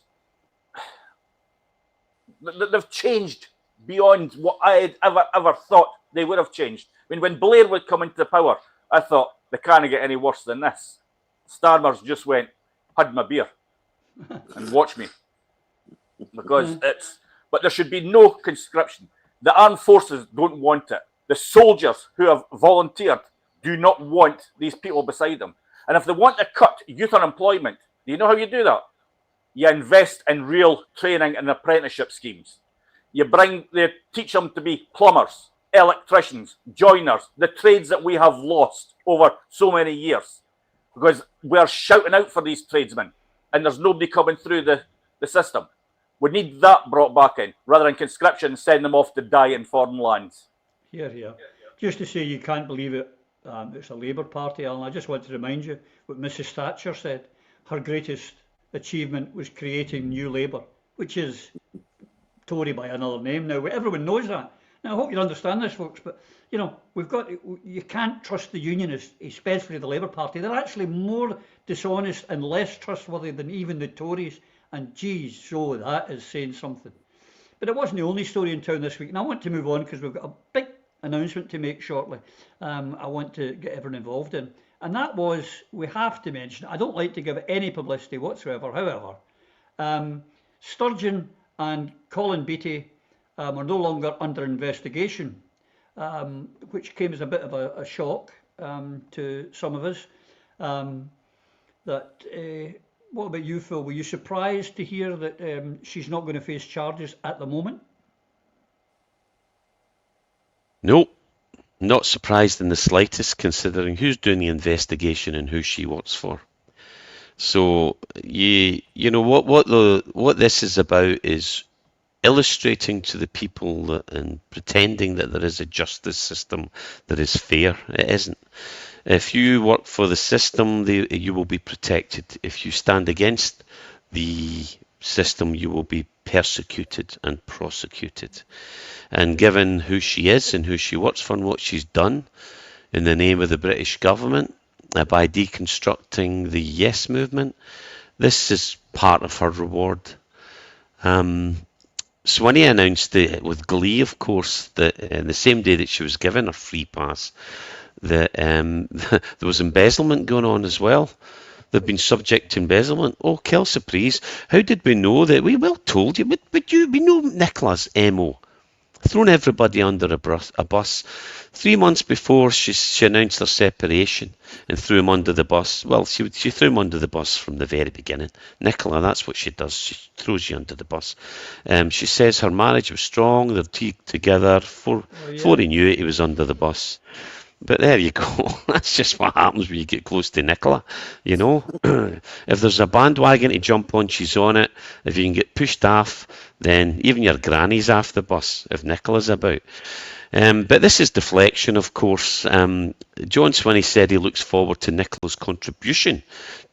They've changed beyond what I had ever thought they would have changed. I mean, when Blair would come into power, I thought, they can't get any worse than this. Starmer's just went, had my beer and watch me. Because but there should be no conscription. The armed forces don't want it. The soldiers who have volunteered do not want these people beside them. And if they want to cut youth unemployment, do you know how you do that? You invest in real training and apprenticeship schemes. You teach them to be plumbers, electricians, joiners, the trades that we have lost over so many years. Because we're shouting out for these tradesmen and there's nobody coming through the system. We need that brought back in, rather than conscription and send them off to die in foreign lands. Here. Just to say you can't believe it, it's a Labour Party, Alan. I just want to remind you what Mrs Thatcher said. Her greatest achievement was creating New Labour, which is Tory by another name now. Everyone knows that. Now, I hope you understand this, folks, but, you know, you can't trust the unionists, especially the Labour Party. They're actually more dishonest and less trustworthy than even the Tories. And geez, so that is saying something. But it wasn't the only story in town this week. And I want to move on because we've got a big announcement to make shortly. I want to get everyone involved in. And that was, we have to mention, I don't like to give it any publicity whatsoever, however, Sturgeon and Colin Beattie are no longer under investigation, which came as a bit of a shock to some of us. What about you, Phil? Were you surprised to hear that she's not going to face charges at the moment? No, not surprised in the slightest, considering who's doing the investigation and who she works for. So you know what this is about is illustrating to the people that, and pretending that there is a justice system that is fair. It isn't. If you work for the system, you will be protected. If you stand against the system, you will be persecuted and prosecuted. And given who she is and who she works for and what she's done in the name of the British government by deconstructing the Yes movement, this is part of her reward. Swinney announced it with glee, of course, that the same day that she was given her free pass, that there was embezzlement going on as well. They've been subject to embezzlement. Oh, quelle surprise. How did we know that? We well told you. But we know Nicola's MO. Thrown everybody under a bus. 3 months before she announced her separation and threw him under the bus. Well, she threw him under the bus from the very beginning. Nicola, that's what she does. She throws you under the bus. She says her marriage was strong. They're together. Before he knew it, he was under the bus. But there you go. That's just what happens when you get close to Nicola, you know. If there's a bandwagon to jump on, she's on it. If you can get pushed off, then even your granny's off the bus if Nicola's about. But this is deflection, of course. John Swinney said he looks forward to Nicola's contribution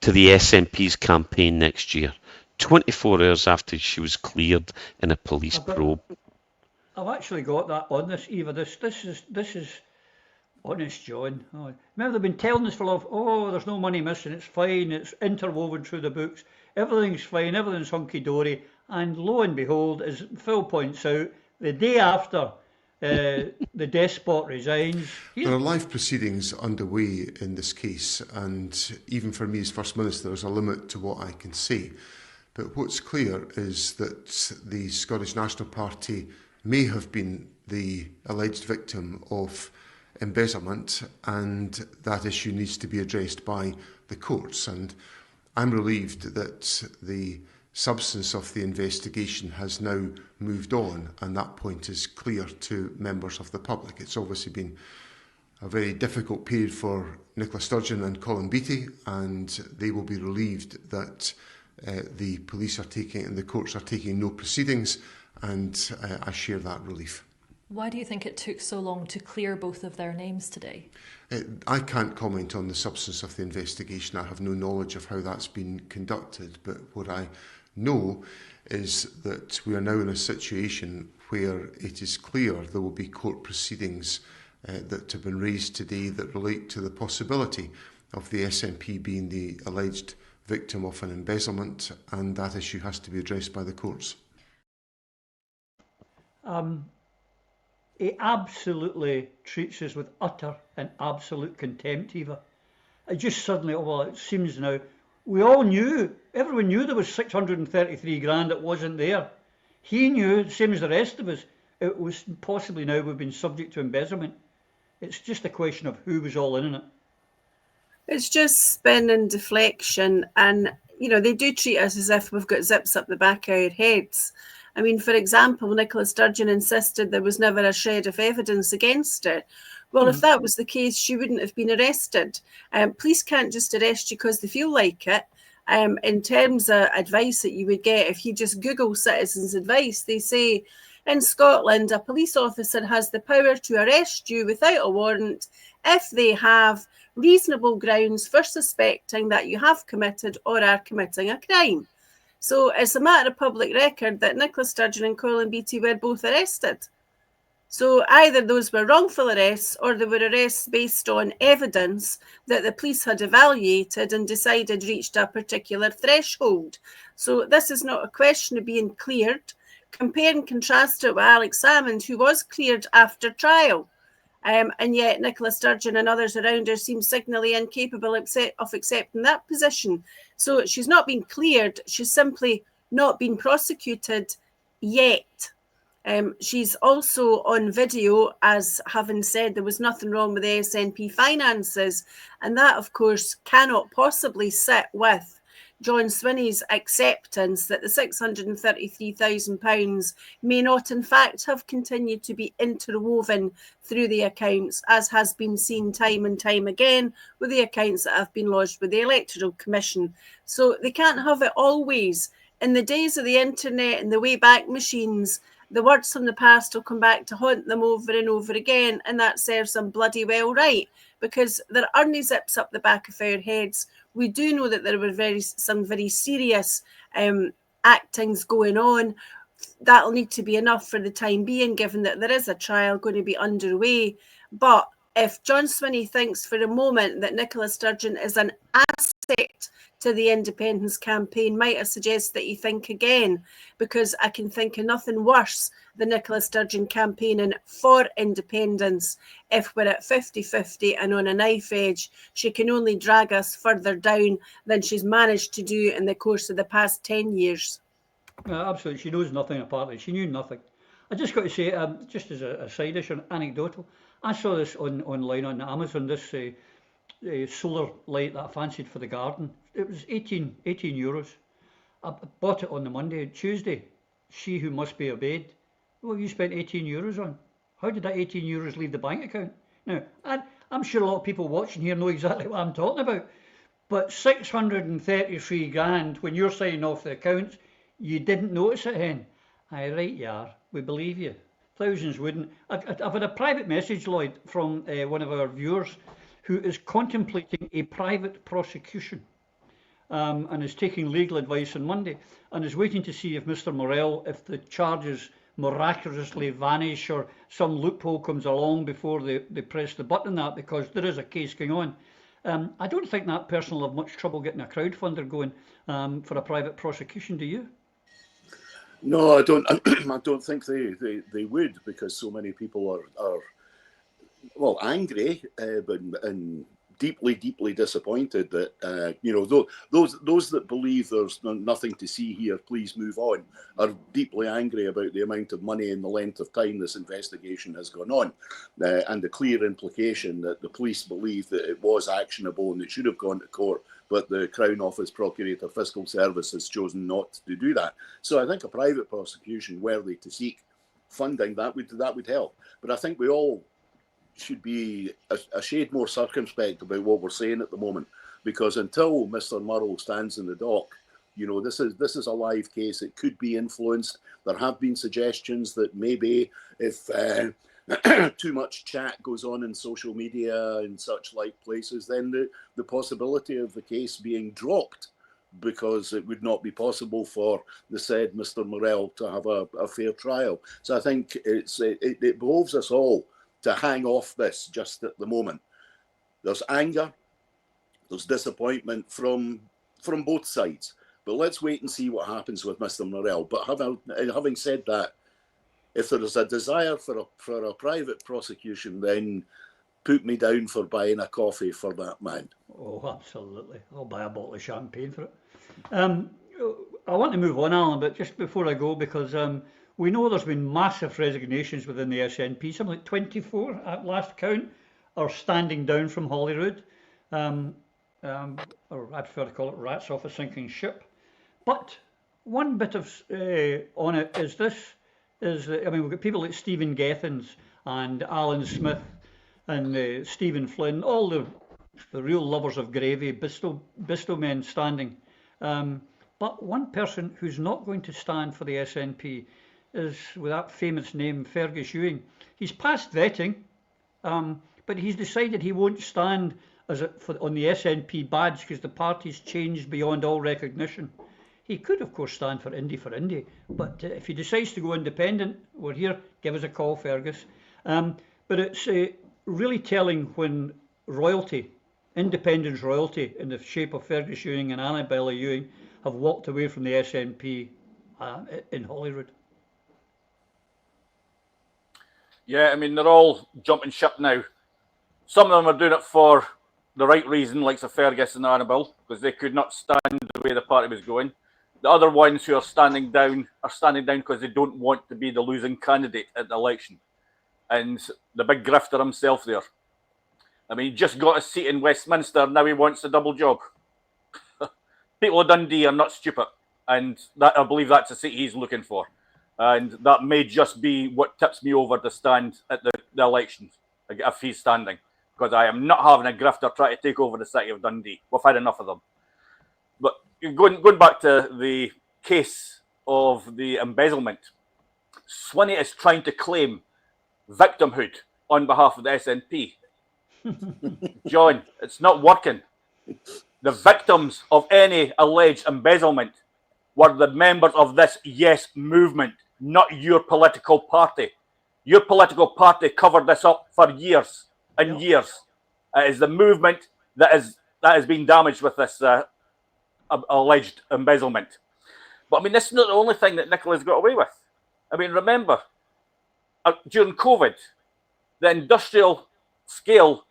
to the SNP's campaign next year, 24 hours after she was cleared in a police probe. I've actually got that on this, Eva. This is honest, John. Oh, remember, they've been telling us for love, there's no money missing, it's fine, it's interwoven through the books, everything's fine, everything's hunky-dory, and lo and behold, as Phil points out, the day after the despot resigns... There are live proceedings underway in this case, and even for me as First Minister, there's a limit to what I can say. But what's clear is that the Scottish National Party may have been the alleged victim of embezzlement, and that issue needs to be addressed by the courts. And I'm relieved that the substance of the investigation has now moved on, and that point is clear to members of the public. It's obviously been a very difficult period for Nicola Sturgeon and Colin Beattie, and they will be relieved that the police are taking and the courts are taking no proceedings, and I share that relief. Why do you think it took so long to clear both of their names today? I can't comment on the substance of the investigation. I have no knowledge of how that's been conducted, but what I know is that we are now in a situation where it is clear there will be court proceedings that have been raised today that relate to the possibility of the SNP being the alleged victim of an embezzlement, and that issue has to be addressed by the courts. He absolutely treats us with utter and absolute contempt, Eva. It just suddenly, well, it seems now, we all knew, everyone knew there was 633 grand that wasn't there. He knew, same as the rest of us, it was possibly now we've been subject to embezzlement. It's just a question of who was all in it. It's just spin and deflection, and you know, they do treat us as if we've got zips up the back of our heads. I mean, for example, Nicola Sturgeon insisted there was never a shred of evidence against her. Well, if that was the case, she wouldn't have been arrested. Police can't just arrest you because they feel like it. In terms of advice that you would get, if you just Google citizens' advice, they say in Scotland, a police officer has the power to arrest you without a warrant if they have reasonable grounds for suspecting that you have committed or are committing a crime. So it's a matter of public record that Nicola Sturgeon and Colin Beattie were both arrested. So either those were wrongful arrests or they were arrests based on evidence that the police had evaluated and decided reached a particular threshold. So this is not a question of being cleared. Compare and contrast it with Alex Salmond, who was cleared after trial. And yet Nicola Sturgeon and others around her seem signally incapable of accepting that position. So she's not been cleared, she's simply not been prosecuted yet. She's also on video as having said there was nothing wrong with the SNP finances, and that of course cannot possibly sit with John Swinney's acceptance that the £633,000 may not in fact have continued to be interwoven through the accounts, as has been seen time and time again with the accounts that have been lodged with the Electoral Commission. So they can't have it always. In the days of the internet and the Wayback Machines, the words from the past will come back to haunt them over and over again, and that serves them bloody well right, because there are no zips up the back of our heads. We do know that there were some very serious actings going on. That'll need to be enough for the time being, given that there is a trial going to be underway. But if John Swinney thinks for a moment that Nicola Sturgeon is an asset to the independence campaign, might I suggest that you think again, because I can think of nothing worse than Nicola Sturgeon campaigning for independence. If we're at 50-50 and on a knife edge, she can only drag us further down than she's managed to do in the course of the past 10 years. Absolutely, she knows nothing apart. She knew nothing. I just got to say, just as a side issue, anecdotal, I saw this online on Amazon, this solar light that I fancied for the garden. It was 18 euros. I bought it on the Monday. Tuesday, she who must be obeyed. Well, you spent 18 euros on. How did that 18 euros leave the bank account? Now, I'm sure a lot of people watching here know exactly what I'm talking about. But 633 grand, when you're signing off the accounts, you didn't notice it, Hen. Aye, right, you are. We believe you. Thousands wouldn't. I've had a private message, Lloyd, from one of our viewers who is contemplating a private prosecution and is taking legal advice on Monday and is waiting to see if Mr. Morell, if the charges miraculously vanish or some loophole comes along before they press the button on that, because there is a case going on. I don't think that person will have much trouble getting a crowdfunder going for a private prosecution, do you? No, I don't. I don't think they would, because so many people are well, angry, and deeply disappointed that those that believe there's nothing to see here, please move on, are deeply angry about the amount of money and the length of time this investigation has gone on, and the clear implication that the police believe that it was actionable and it should have gone to court, but the Crown Office Procurator Fiscal Service has chosen not to do that. So I think a private prosecution, were they to seek funding, that would help. But I think we all should be a shade more circumspect about what we're saying at the moment, because until Mr. Murrell stands in the dock You know, this is a live case. It could be influenced. There have been suggestions that maybe if too much chat goes on in social media and such like places, then the possibility of the case being dropped, because it would not be possible for the said Mr. Morell to have a fair trial. So I think it behoves us all to hang off this just at the moment. There's anger, there's disappointment from both sides, but let's wait and see what happens with Mr. Morell. But having said that, if there is a desire for a private prosecution, then put me down for buying a coffee for that man. Oh, absolutely. I'll buy a bottle of champagne for it. I want to move on, Alan, but just before I go, because we know there's been massive resignations within the SNP. Something like 24 at last count are standing down from Holyrood. Or I prefer to call it rats off a sinking ship. But one bit of on it is this. I mean, we've got people like Stephen Gethins and Alan Smith and Stephen Flynn, all the real lovers of gravy, Bristol men standing. But one person who's not going to stand for the SNP is with that famous name, Fergus Ewing. He's passed vetting, but he's decided he won't stand on the SNP badge because the party's changed beyond all recognition. He could, of course, stand for Indy, but if he decides to go independent, we're here, give us a call, Fergus. But it's really telling when royalty, independence royalty, in the shape of Fergus Ewing and Annabella Ewing, have walked away from the SNP in Holyrood. Yeah, I mean, they're all jumping ship now. Some of them are doing it for the right reason, like Sir Fergus and Annabelle, because they could not stand the way the party was going. The other ones who are standing down because they don't want to be the losing candidate at the election. And the big grifter himself there. I mean, he just got a seat in Westminster, now he wants a double job. People of Dundee are not stupid, and that I believe that's a seat he's looking for. And that may just be what tips me over to stand at the elections, if he's standing. Because I am not having a grifter try to take over the city of Dundee. We've had enough of them. But going back to the case of the embezzlement, Swinney is trying to claim victimhood on behalf of the SNP. John, it's not working. The victims of any alleged embezzlement were the members of this Yes movement, not your political party. Your political party covered this up for years and years. It is the movement that has been damaged with this alleged embezzlement. But I mean, this is not the only thing that Nicola's got away with. I mean, remember, during COVID, the industrial scale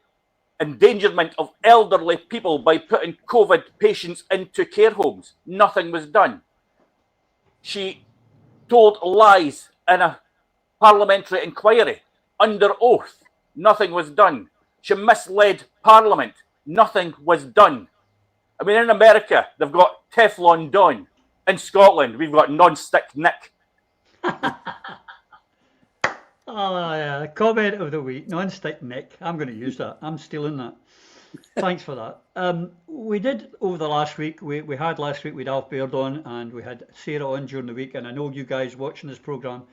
endangerment of elderly people by putting COVID patients into care homes. Nothing was done. She told lies in a parliamentary inquiry under oath. Nothing was done. She misled Parliament. Nothing was done. I mean, in America, they've got Teflon Don. In Scotland, we've got non-stick Nick. Oh, yeah. Comment of the week, non-stick Nick. I'm going to use that. I'm stealing that. Thanks for that. We did over the last week. We had last week with Alf Baird on, and we had Sarah on during the week. And I know you guys watching this programme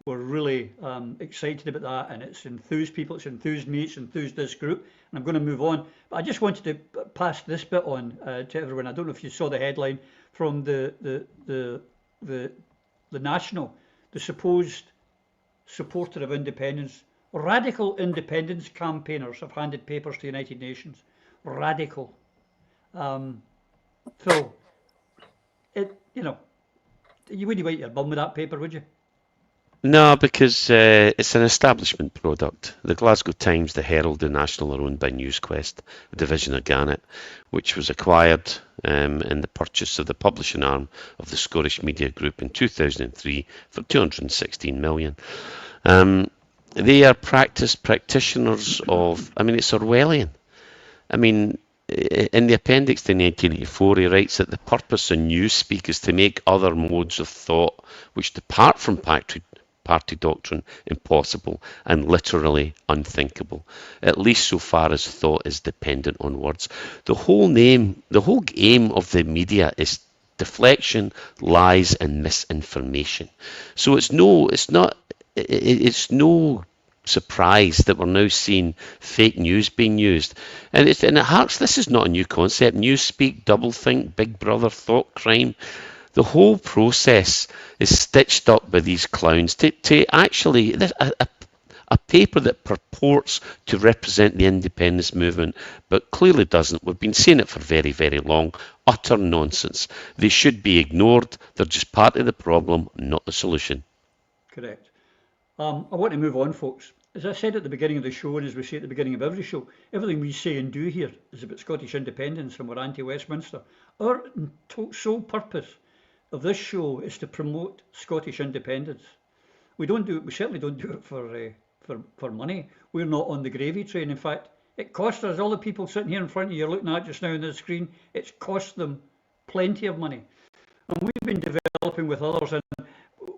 were really excited about that. And it's enthused people. It's enthused me. It's enthused this group. And I'm going to move on. But I just wanted to pass this bit on to everyone. I don't know if you saw the headline from the National, the supposed supporter of independence. Radical independence campaigners have handed papers to the United Nations. Radical. So, you wouldn't wait your bum with that paper, would you? No, because it's an establishment product. The Glasgow Times, the Herald, the National are owned by NewsQuest, a division of Gannett, which was acquired in the purchase of the publishing arm of the Scottish Media Group in 2003 for $216 million. They are practitioners of, I mean, it's Orwellian. I mean, in the appendix to 1984, he writes that the purpose of newspeak is to make other modes of thought which depart from party doctrine impossible and literally unthinkable, at least so far as thought is dependent on words. The whole aim of the media is deflection, lies, and misinformation. So it's no surprise that we're now seeing fake news being used, and it harks. This is not a new concept. Newspeak, doublethink, Big Brother, thought crime. The whole process is stitched up by these clowns to actually a paper that purports to represent the independence movement, but clearly doesn't. We've been seeing it for very, very long. Utter nonsense. They should be ignored. They're just part of the problem, not the solution. Correct. I want to move on, folks. As I said at the beginning of the show, and as we say at the beginning of every show, everything we say and do here is about Scottish independence, and we're anti-Westminster. Our sole purpose of this show is to promote Scottish independence. We certainly don't do it for money. We're not on the gravy train. In fact, it costs us, all the people sitting here in front of you, you're looking at just now on the screen, it's cost them plenty of money. And we've been developing with others, and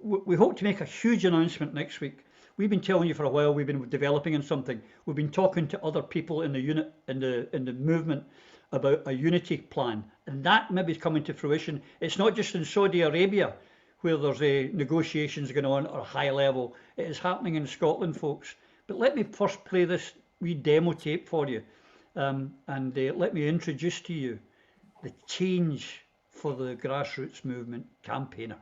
we hope to make a huge announcement next week. We've been telling you for a while we've been developing in something. We've been talking to other people in the unit, in the movement, about a unity plan, and that maybe is coming to fruition. It's not just in Saudi Arabia where there's negotiations going on at a high level. It is happening in Scotland, folks. But let me first play this wee demo tape for you, and let me introduce to you the Change for the Grassroots Movement campaigner.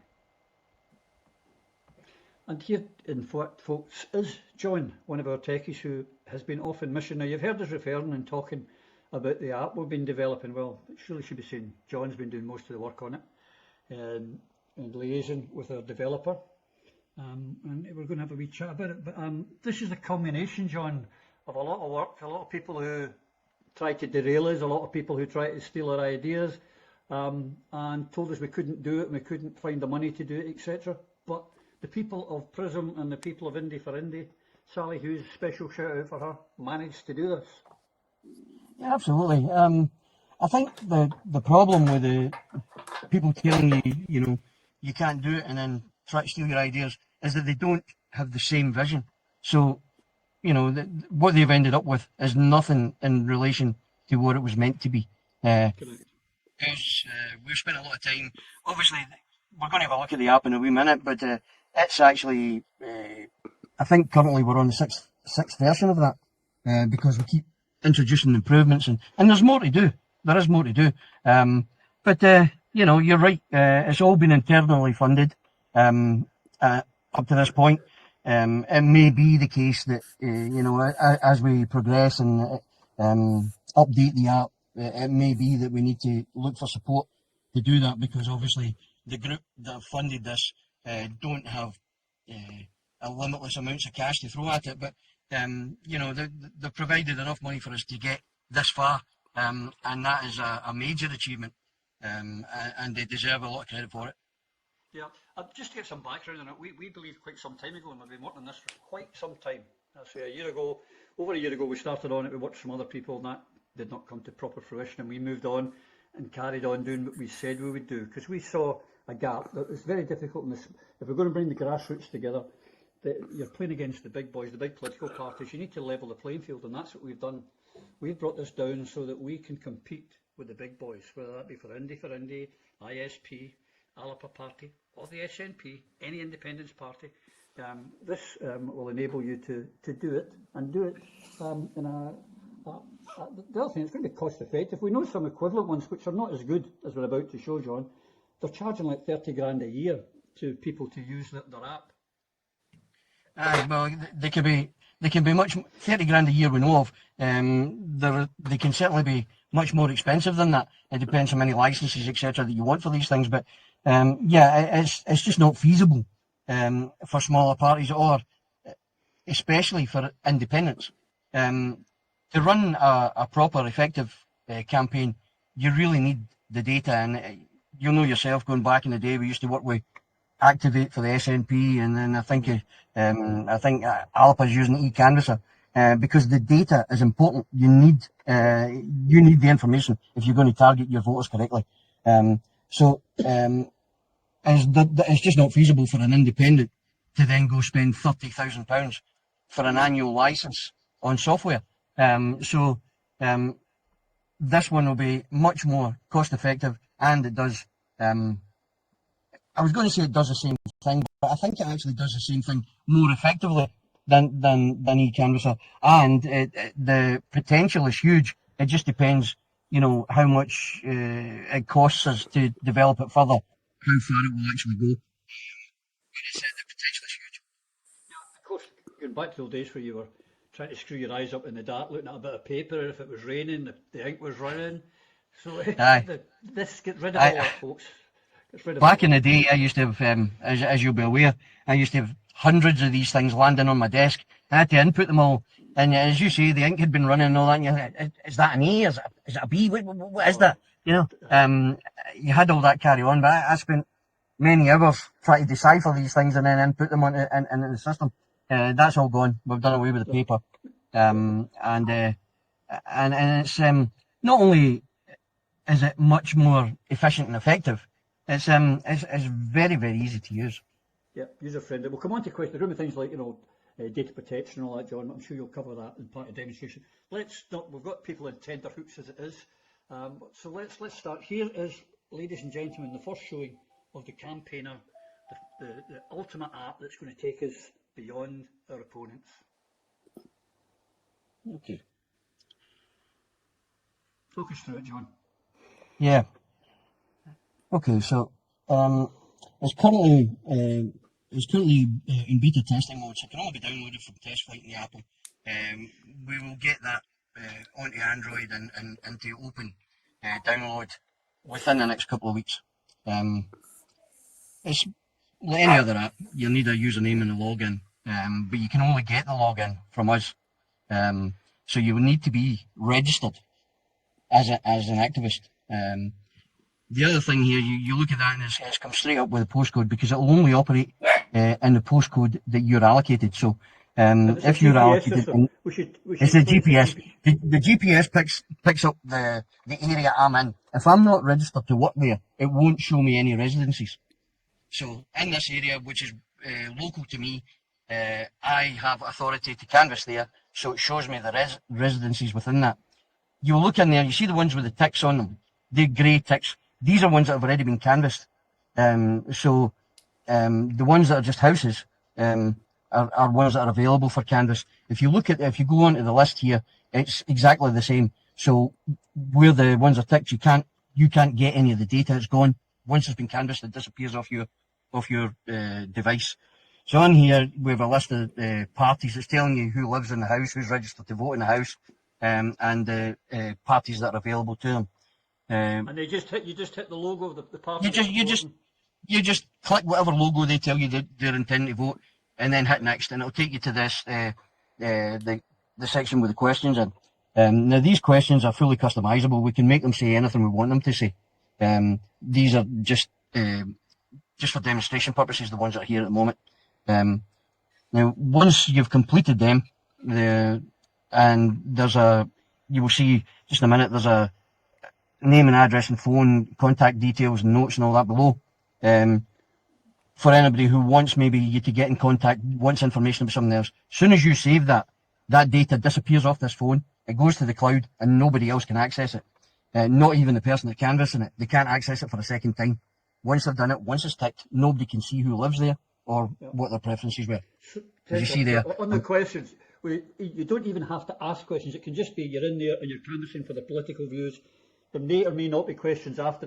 And here, in fact, folks, is John, one of our techies who has been off in mission. Now, you've heard us referring and talking about the app we've been developing. Well, it surely should be saying John's been doing most of the work on it, and liaising with our developer. And we're going to have a wee chat about it. But this is a culmination, John, of a lot of work, a lot of people who try to derail us, a lot of people who try to steal our ideas, and told us we couldn't do it and we couldn't find the money to do it, etc. But the people of Prism and the people of Indie for Indie, Sally Hughes, special shout out for her, managed to do this. Yeah, absolutely. I think the problem with the people telling you, you can't do it and then try to steal your ideas is that they don't have the same vision. So, what they've ended up with is nothing in relation to what it was meant to be. We've spent a lot of time, obviously, we're going to have a look at the app in a wee minute, but it's actually, I think currently we're on the sixth version of that, because we keep introducing improvements, and there's more to do. There is more to do. But you're right. It's all been internally funded up to this point. It may be the case that, as we progress and update the app, it may be that we need to look for support to do that, because obviously the group that have funded this don't have a limitless amounts of cash to throw at it. But, they've provided enough money for us to get this far, and that is a major achievement, and they deserve a lot of credit for it. Yeah, just to get some background on it, we believed quite some time ago, and we've been working on this for quite some time. I'd say over a year ago, we started on it, we worked with some other people, and that did not come to proper fruition, and we moved on and carried on doing what we said we would do, because we saw a gap that was very difficult in this. If we're going to bring the grassroots together, you're playing against the big boys, the big political parties. You need to level the playing field, and that's what we've done. We've brought this down so that we can compete with the big boys, whether that be for Indie, ISP, Alapa Party, or the SNP, any independence party. This will enable you to do it, and do it in the other thing, it's going to be cost effective. We know some equivalent ones which are not as good as we're about to show, John. They're charging like 30 grand a year to people to use their app. Well, they can be much 30 grand a year we know of. They can certainly be much more expensive than that. It depends on how many licenses, etc., that you want for these things. But it's just not feasible for smaller parties, or especially for independents. To run a proper, effective campaign, you really need the data, and you'll know yourself. Going back in the day, we used to work with Activate for the SNP, and then I think Alpa's using eCanvasser, because the data is important. You need the information if you're going to target your voters correctly. It's just not feasible for an independent to then go spend £30,000 for an annual license on software. This one will be much more cost effective, and it does I was going to say it does the same thing, but I think it actually does the same thing more effectively than eCanvasser, and the potential is huge. It just depends, how much it costs us to develop it further, how far it will actually go. But it's, the potential is huge. Of course, going back to the old days where you were trying to screw your eyes up in the dark, looking at a bit of paper, if it was raining, the ink was running. So this gets rid of all that, folks. Back in the day, I used to have, as you'll be aware, I used to have hundreds of these things landing on my desk. I had to input them all. And as you say, the ink had been running and all that. And you're, is that an A? Is it a B? What is that? You had all that carry on. But I spent many hours trying to decipher these things and then input them into the system. That's all gone. We've done away with the paper. And it's not only is it much more efficient and effective, it's very, very easy to use. Yeah, user friendly. We'll come on to question room and things like data protection and all that, John. I'm sure you'll cover that in part of the demonstration. Let's not. We've got people in tenterhooks as it is. So let's start. Here is, ladies and gentlemen, the first showing of the campaigner, the ultimate app that's going to take us beyond our opponents. Okay. Focus through it, John. Yeah. Okay, so it's currently in beta testing mode, so it can only be downloaded from Test Flight in the Apple. We will get that onto Android and into open download within the next couple of weeks. It's like any other app. You'll need a username and a login, but you can only get the login from us. So you will need to be registered as an activist. The other thing here, you look at that and it's come straight up with a postcode, because it will only operate in the postcode that you're allocated. So if you're allocated, it's a GPS. The GPS picks up the area I'm in. If I'm not registered to work there, it won't show me any residencies. So in this area, which is local to me, I have authority to canvass there, so it shows me the residencies within that. You look in there, you see the ones with the ticks on them, the grey ticks. These are ones that have already been canvassed. So the ones that are just houses are ones that are available for canvass. If you go onto the list here, it's exactly the same. So where the ones are ticked, you can't get any of the data. It's gone. Once it's been canvassed, it disappears off your device. So on here we have a list of parties. It's telling you who lives in the house, who's registered to vote in the house, and parties that are available to them. And you just hit the logo of the party. You just click whatever logo they tell you they're intending to vote, and then hit next, and it'll take you to this the section with the questions in. Now these questions are fully customizable. We can make them say anything we want them to say. These are just for demonstration purposes, the ones that are here at the moment. Now once you've completed them, and you will see just in a minute, there's a name and address and phone, contact details and notes and all that below. For anybody who wants maybe you to get in contact, wants information about something else, as soon as you save that data disappears off this phone, it goes to the cloud and nobody else can access it. Not even the person that's canvassing it. They can't access it for a second time. Once they've done it, once it's ticked, nobody can see who lives there or what their preferences were. As you see there. On the questions, you don't even have to ask questions. It can just be you're in there and you're canvassing for the political views. There may or may not be questions after,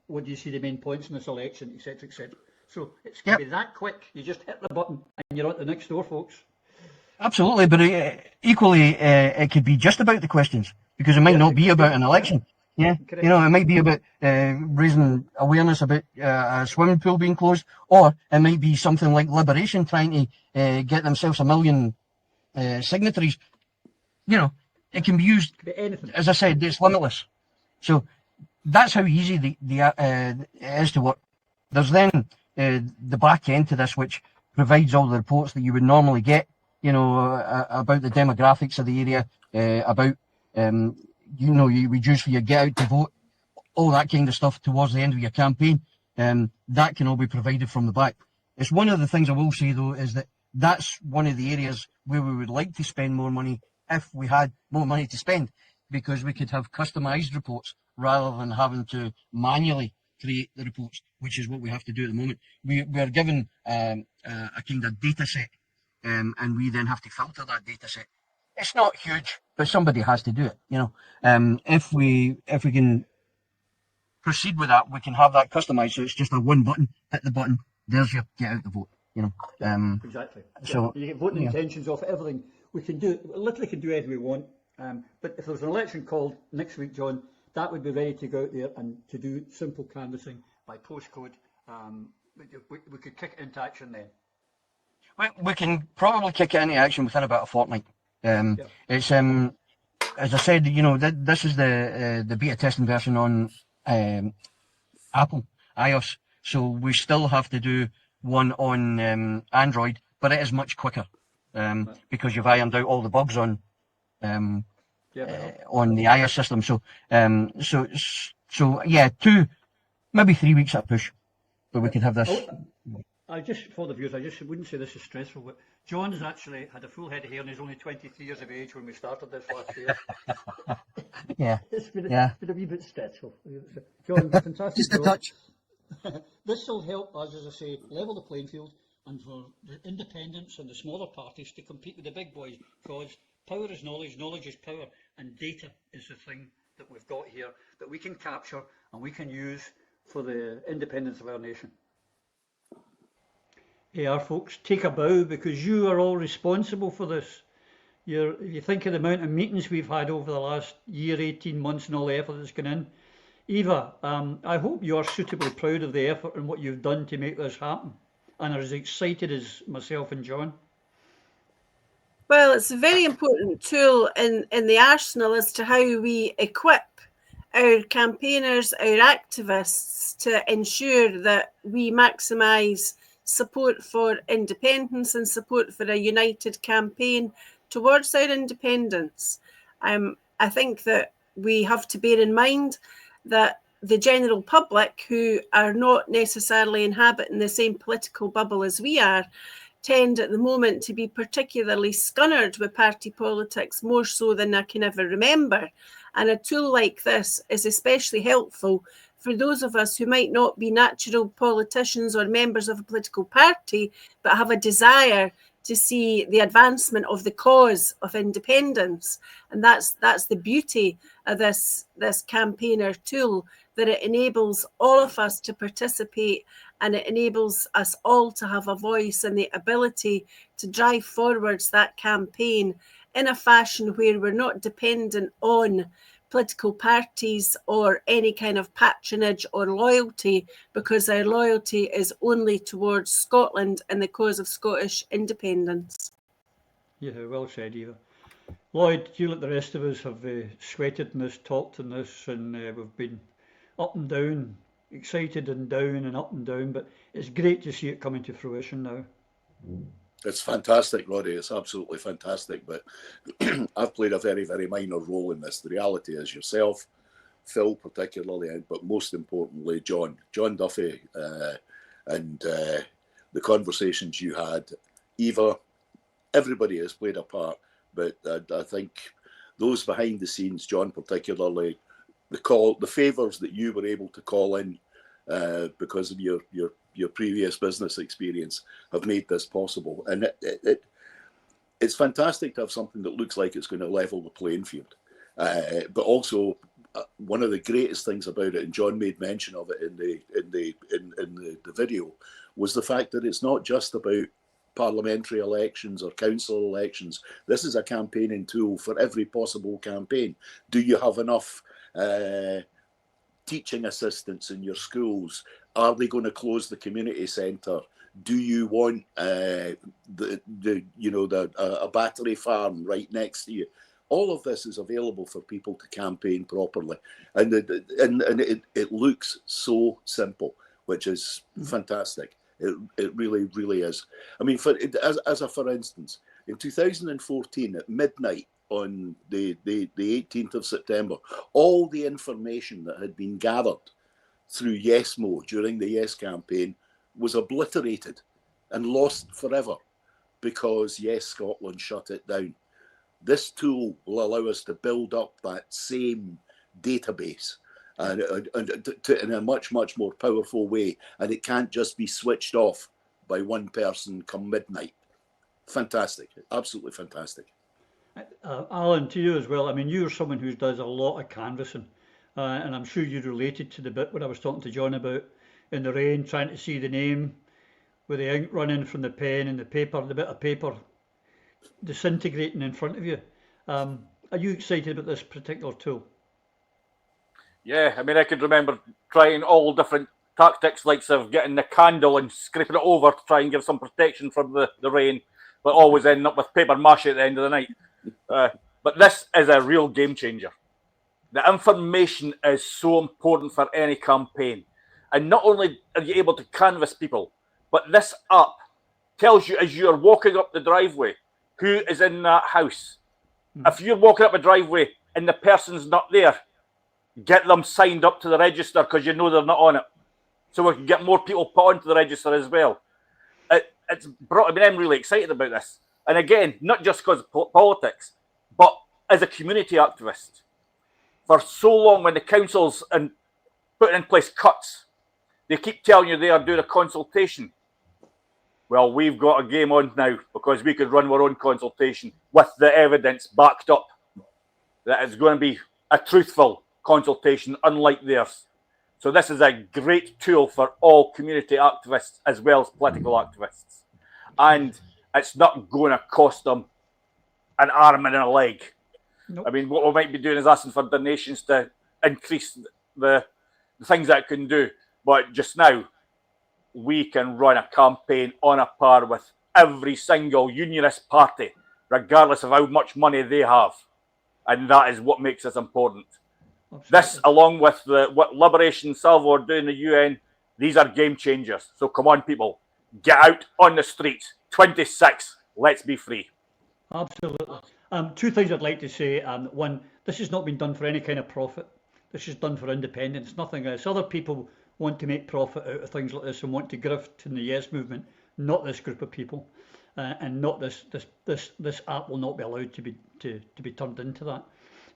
what do you see the main points in this election, etc., etc. So it's going to be that quick. You just hit the button and you're on to the next door, folks. Absolutely, but equally, it could be just about the questions, because it might not be about an election. Yeah, it might be about raising awareness about a swimming pool being closed, or it might be something like Liberation trying to get themselves 1 million signatories. It can be used, as I said, it's limitless. So that's how easy it is to work. There's then the back end to this, which provides all the reports that you would normally get, about the demographics of the area, about, you would use for your get out to vote, all that kind of stuff towards the end of your campaign. That can all be provided from the back. It's one of the things I will say, though, is that that's one of the areas where we would like to spend more money if we had more money to spend, because we could have customised reports rather than having to manually create the reports, which is what we have to do at the moment. We are given a kind of data set, and we then have to filter that data set. It's not huge, but somebody has to do it. If we can proceed with that, we can have that customized, so it's just a one button, hit the button, there's your get out the vote. Exactly. So you get voting intentions off everything. We literally can do anything we want. But if there was an election called next week, John, that would be ready to go out there and to do simple canvassing by postcode. We could kick it into action then. We can probably kick it into action within about a fortnight. It's as I said, this is the beta testing version on Apple iOS, so we still have to do one on Android, but it is much quicker because you've ironed out all the bugs on the iOS system. So yeah, 2, maybe 3 weeks at a push, but we could have this. I just, for the viewers, I just wouldn't say this is stressful, but John has actually had a full head of hair and he's only 23 years of age when we started this last year. It's been a wee bit stressful. John, fantastic. Just a touch. This will help us, as I say, level the playing field and for the independents and the smaller parties to compete with the big boys, because power is knowledge, knowledge is power, and data is the thing that we've got here that we can capture and we can use for the independence of our nation. Our folks, take a bow, because you are all responsible for this. If you think of the amount of meetings we've had over the last year, 18 months, and all the effort that's gone in. Eva, I hope you are suitably proud of the effort and what you've done to make this happen, and are as excited as myself and John. Well, it's a very important tool in the arsenal as to how we equip our campaigners, our activists, to ensure that we maximise support for independence and support for a united campaign towards our independence. I think that we have to bear in mind that the general public, who are not necessarily inhabiting the same political bubble as we are, tend at the moment to be particularly scunnered with party politics, more so than I can ever remember. And a tool like this is especially helpful for those of us who might not be natural politicians or members of a political party, but have a desire to see the advancement of the cause of independence. And that's the beauty of this campaigner tool, that it enables all of us to participate, and it enables us all to have a voice and the ability to drive forwards that campaign in a fashion where we're not dependent on political parties or any kind of patronage or loyalty, because our loyalty is only towards Scotland and the cause of Scottish independence. Yeah, well said, Eva. Lloyd, you like the rest of us have sweated in this, talked in this, and we've been up and down, excited and down and up and down, but it's great to see it coming to fruition now. It's fantastic, Roddy. It's absolutely fantastic. But I've played a very, very minor role in this. The reality is yourself, Phil particularly, but most importantly, John Duffy, and the conversations you had, Eva, everybody has played a part. But I think those behind the scenes, John particularly, the favours that you were able to call in because of your previous business experience have made this possible. And it's fantastic to have something that looks like it's going to level the playing field. But also, one of the greatest things about it, and John made mention of it in the video, was the fact that it's not just about parliamentary elections or council elections. This is a campaigning tool for every possible campaign. Do you have enough teaching assistants in your schools? Are they going to close the community centre? Do you want a battery farm right next to you? All of this is available for people to campaign properly, and it looks so simple, which is fantastic. It really, really is. I mean, for instance, in 2014 at midnight on the 18th of September, all the information that had been gathered through YesMo during the Yes campaign was obliterated and lost forever because Yes Scotland shut it down. This tool will allow us to build up that same database and in a much, much more powerful way. And it can't just be switched off by one person come midnight. Fantastic. Absolutely fantastic. Alan, to you as well. I mean, you're someone who does a lot of canvassing, and I'm sure you related to the bit where I was talking to John about in the rain, trying to see the name with the ink running from the pen and the paper, the bit of paper disintegrating in front of you. Are you excited about this particular tool? Yeah, I mean, I could remember trying all different tactics, like of getting the candle and scraping it over to try and give some protection from the rain, but always ending up with paper mache at the end of the night. But this is a real game changer. The information is so important for any campaign. And not only are you able to canvass people, but this app tells you as you're walking up the driveway who is in that house. If you're walking up a driveway and the person's not there, get them signed up to the register because you know they're not on it. So we can get more people put onto the register as well. It's brought. I mean, I'm really excited about this. And again, not just because of politics, but as a community activist. For so long, when the councils and putting in place cuts, they keep telling you they are doing a consultation. Well, we've got a game on now because we could run our own consultation with the evidence backed up that it's going to be a truthful consultation, unlike theirs. So this is a great tool for all community activists as well as political activists. And it's not going to cost them an arm and a leg. Nope. I mean, what we might be doing is asking for donations to increase the things that it can do. But just now, we can run a campaign on a par with every single unionist party, regardless of how much money they have. And that is what makes us important. Absolutely. This, along with what Liberation Salvador do in the UN, these are game changers. So come on, people, get out on the streets. 26, let's be free. Absolutely. Two things I'd like to say. One, this has not been done for any kind of profit. This is done for independence, nothing else. Other people want to make profit out of things like this and want to grift in the Yes movement, not this group of people, and not this app will not be allowed to be turned into that.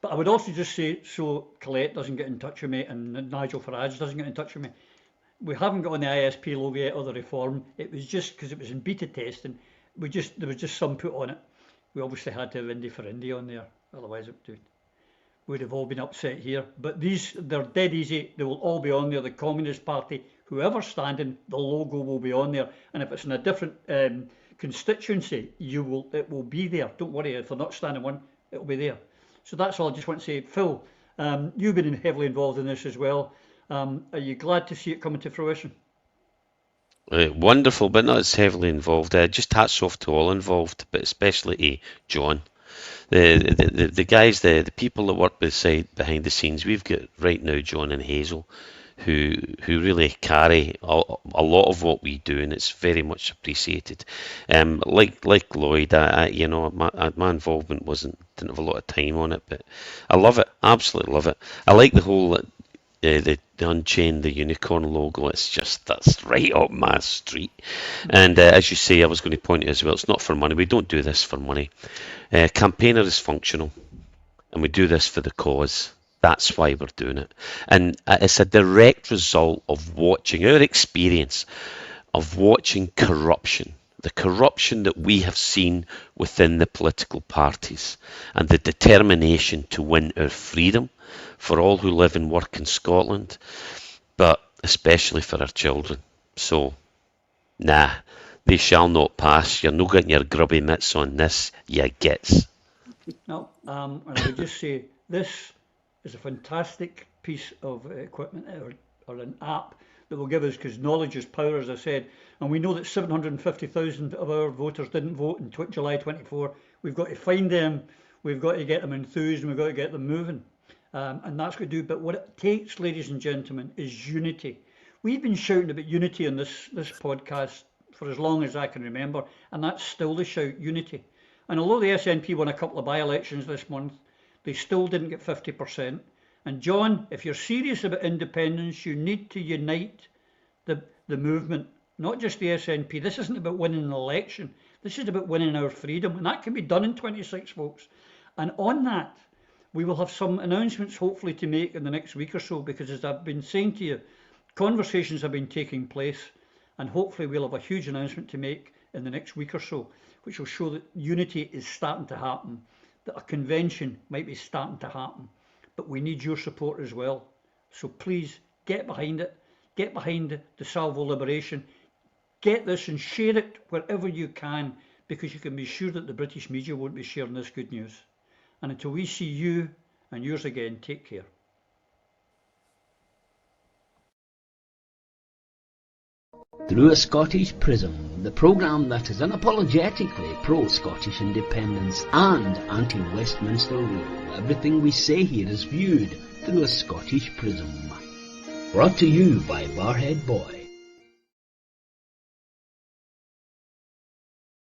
But I would also just say, so Colette doesn't get in touch with me and Nigel Farage doesn't get in touch with me, we haven't got on the ISP logo yet or the reform. It was just because it was in beta testing. There was just some put on it. We obviously had to have Indie for Indie on there, otherwise it would have all been upset here. But they're dead easy. They will all be on there. The Communist Party, whoever's standing, the logo will be on there. And if it's in a different constituency, it will be there. Don't worry, if they're not standing one, it will be there. So that's all I just want to say. Phil, you've been heavily involved in this as well. Are you glad to see it coming to fruition? Wonderful, but not as heavily involved. Just hats off to all involved, but especially to John. The guys, the people that work behind the scenes. We've got right now John and Hazel, who really carry a lot of what we do, and it's very much appreciated. Like Lloyd, my involvement didn't have a lot of time on it, but I love it, absolutely love it. I like the whole the Unchained, the unicorn logo. That's right up my street. And as you say, I was going to point out as well, it's not for money. We don't do this for money. Campaigner is functional, and we do this for the cause. That's why we're doing it. And it's a direct result of watching our experience of watching corruption, the corruption that we have seen within the political parties, and the determination to win our freedom for all who live and work in Scotland, but especially for our children. So, they shall not pass. You're not getting your grubby mitts on this, you gits. No, and I would just say this is a fantastic piece of equipment or an app that will give us, because knowledge is power, as I said, and we know that 750,000 of our voters didn't vote in July 24. We've got to find them, we've got to get them enthused, and we've got to get them moving. And that's what we do. But what it takes, ladies and gentlemen, is unity. We've been shouting about unity on this podcast for as long as I can remember, and that's still the shout, unity. And although the SNP won a couple of by-elections this month, they still didn't get 50%. And John, if you're serious about independence, you need to unite the movement, not just the SNP. This isn't about winning an election. This is about winning our freedom, and that can be done in 26, folks. And on that, We will have some announcements hopefully to make in the next week or so, because as I've been saying to you, conversations have been taking place, and hopefully we'll have a huge announcement to make in the next week or so, which will show that unity is starting to happen, that a convention might be starting to happen, but we need your support as well. So please get behind it, get behind the Salvo Liberation, get this and share it wherever you can, because you can be sure that the British media won't be sharing this good news. And until we see you and yours again, take care. Through a Scottish Prism, the programme that is unapologetically pro-Scottish independence and anti-Westminster rule. Everything we say here is viewed through a Scottish prism. Brought to you by Barhead Boy.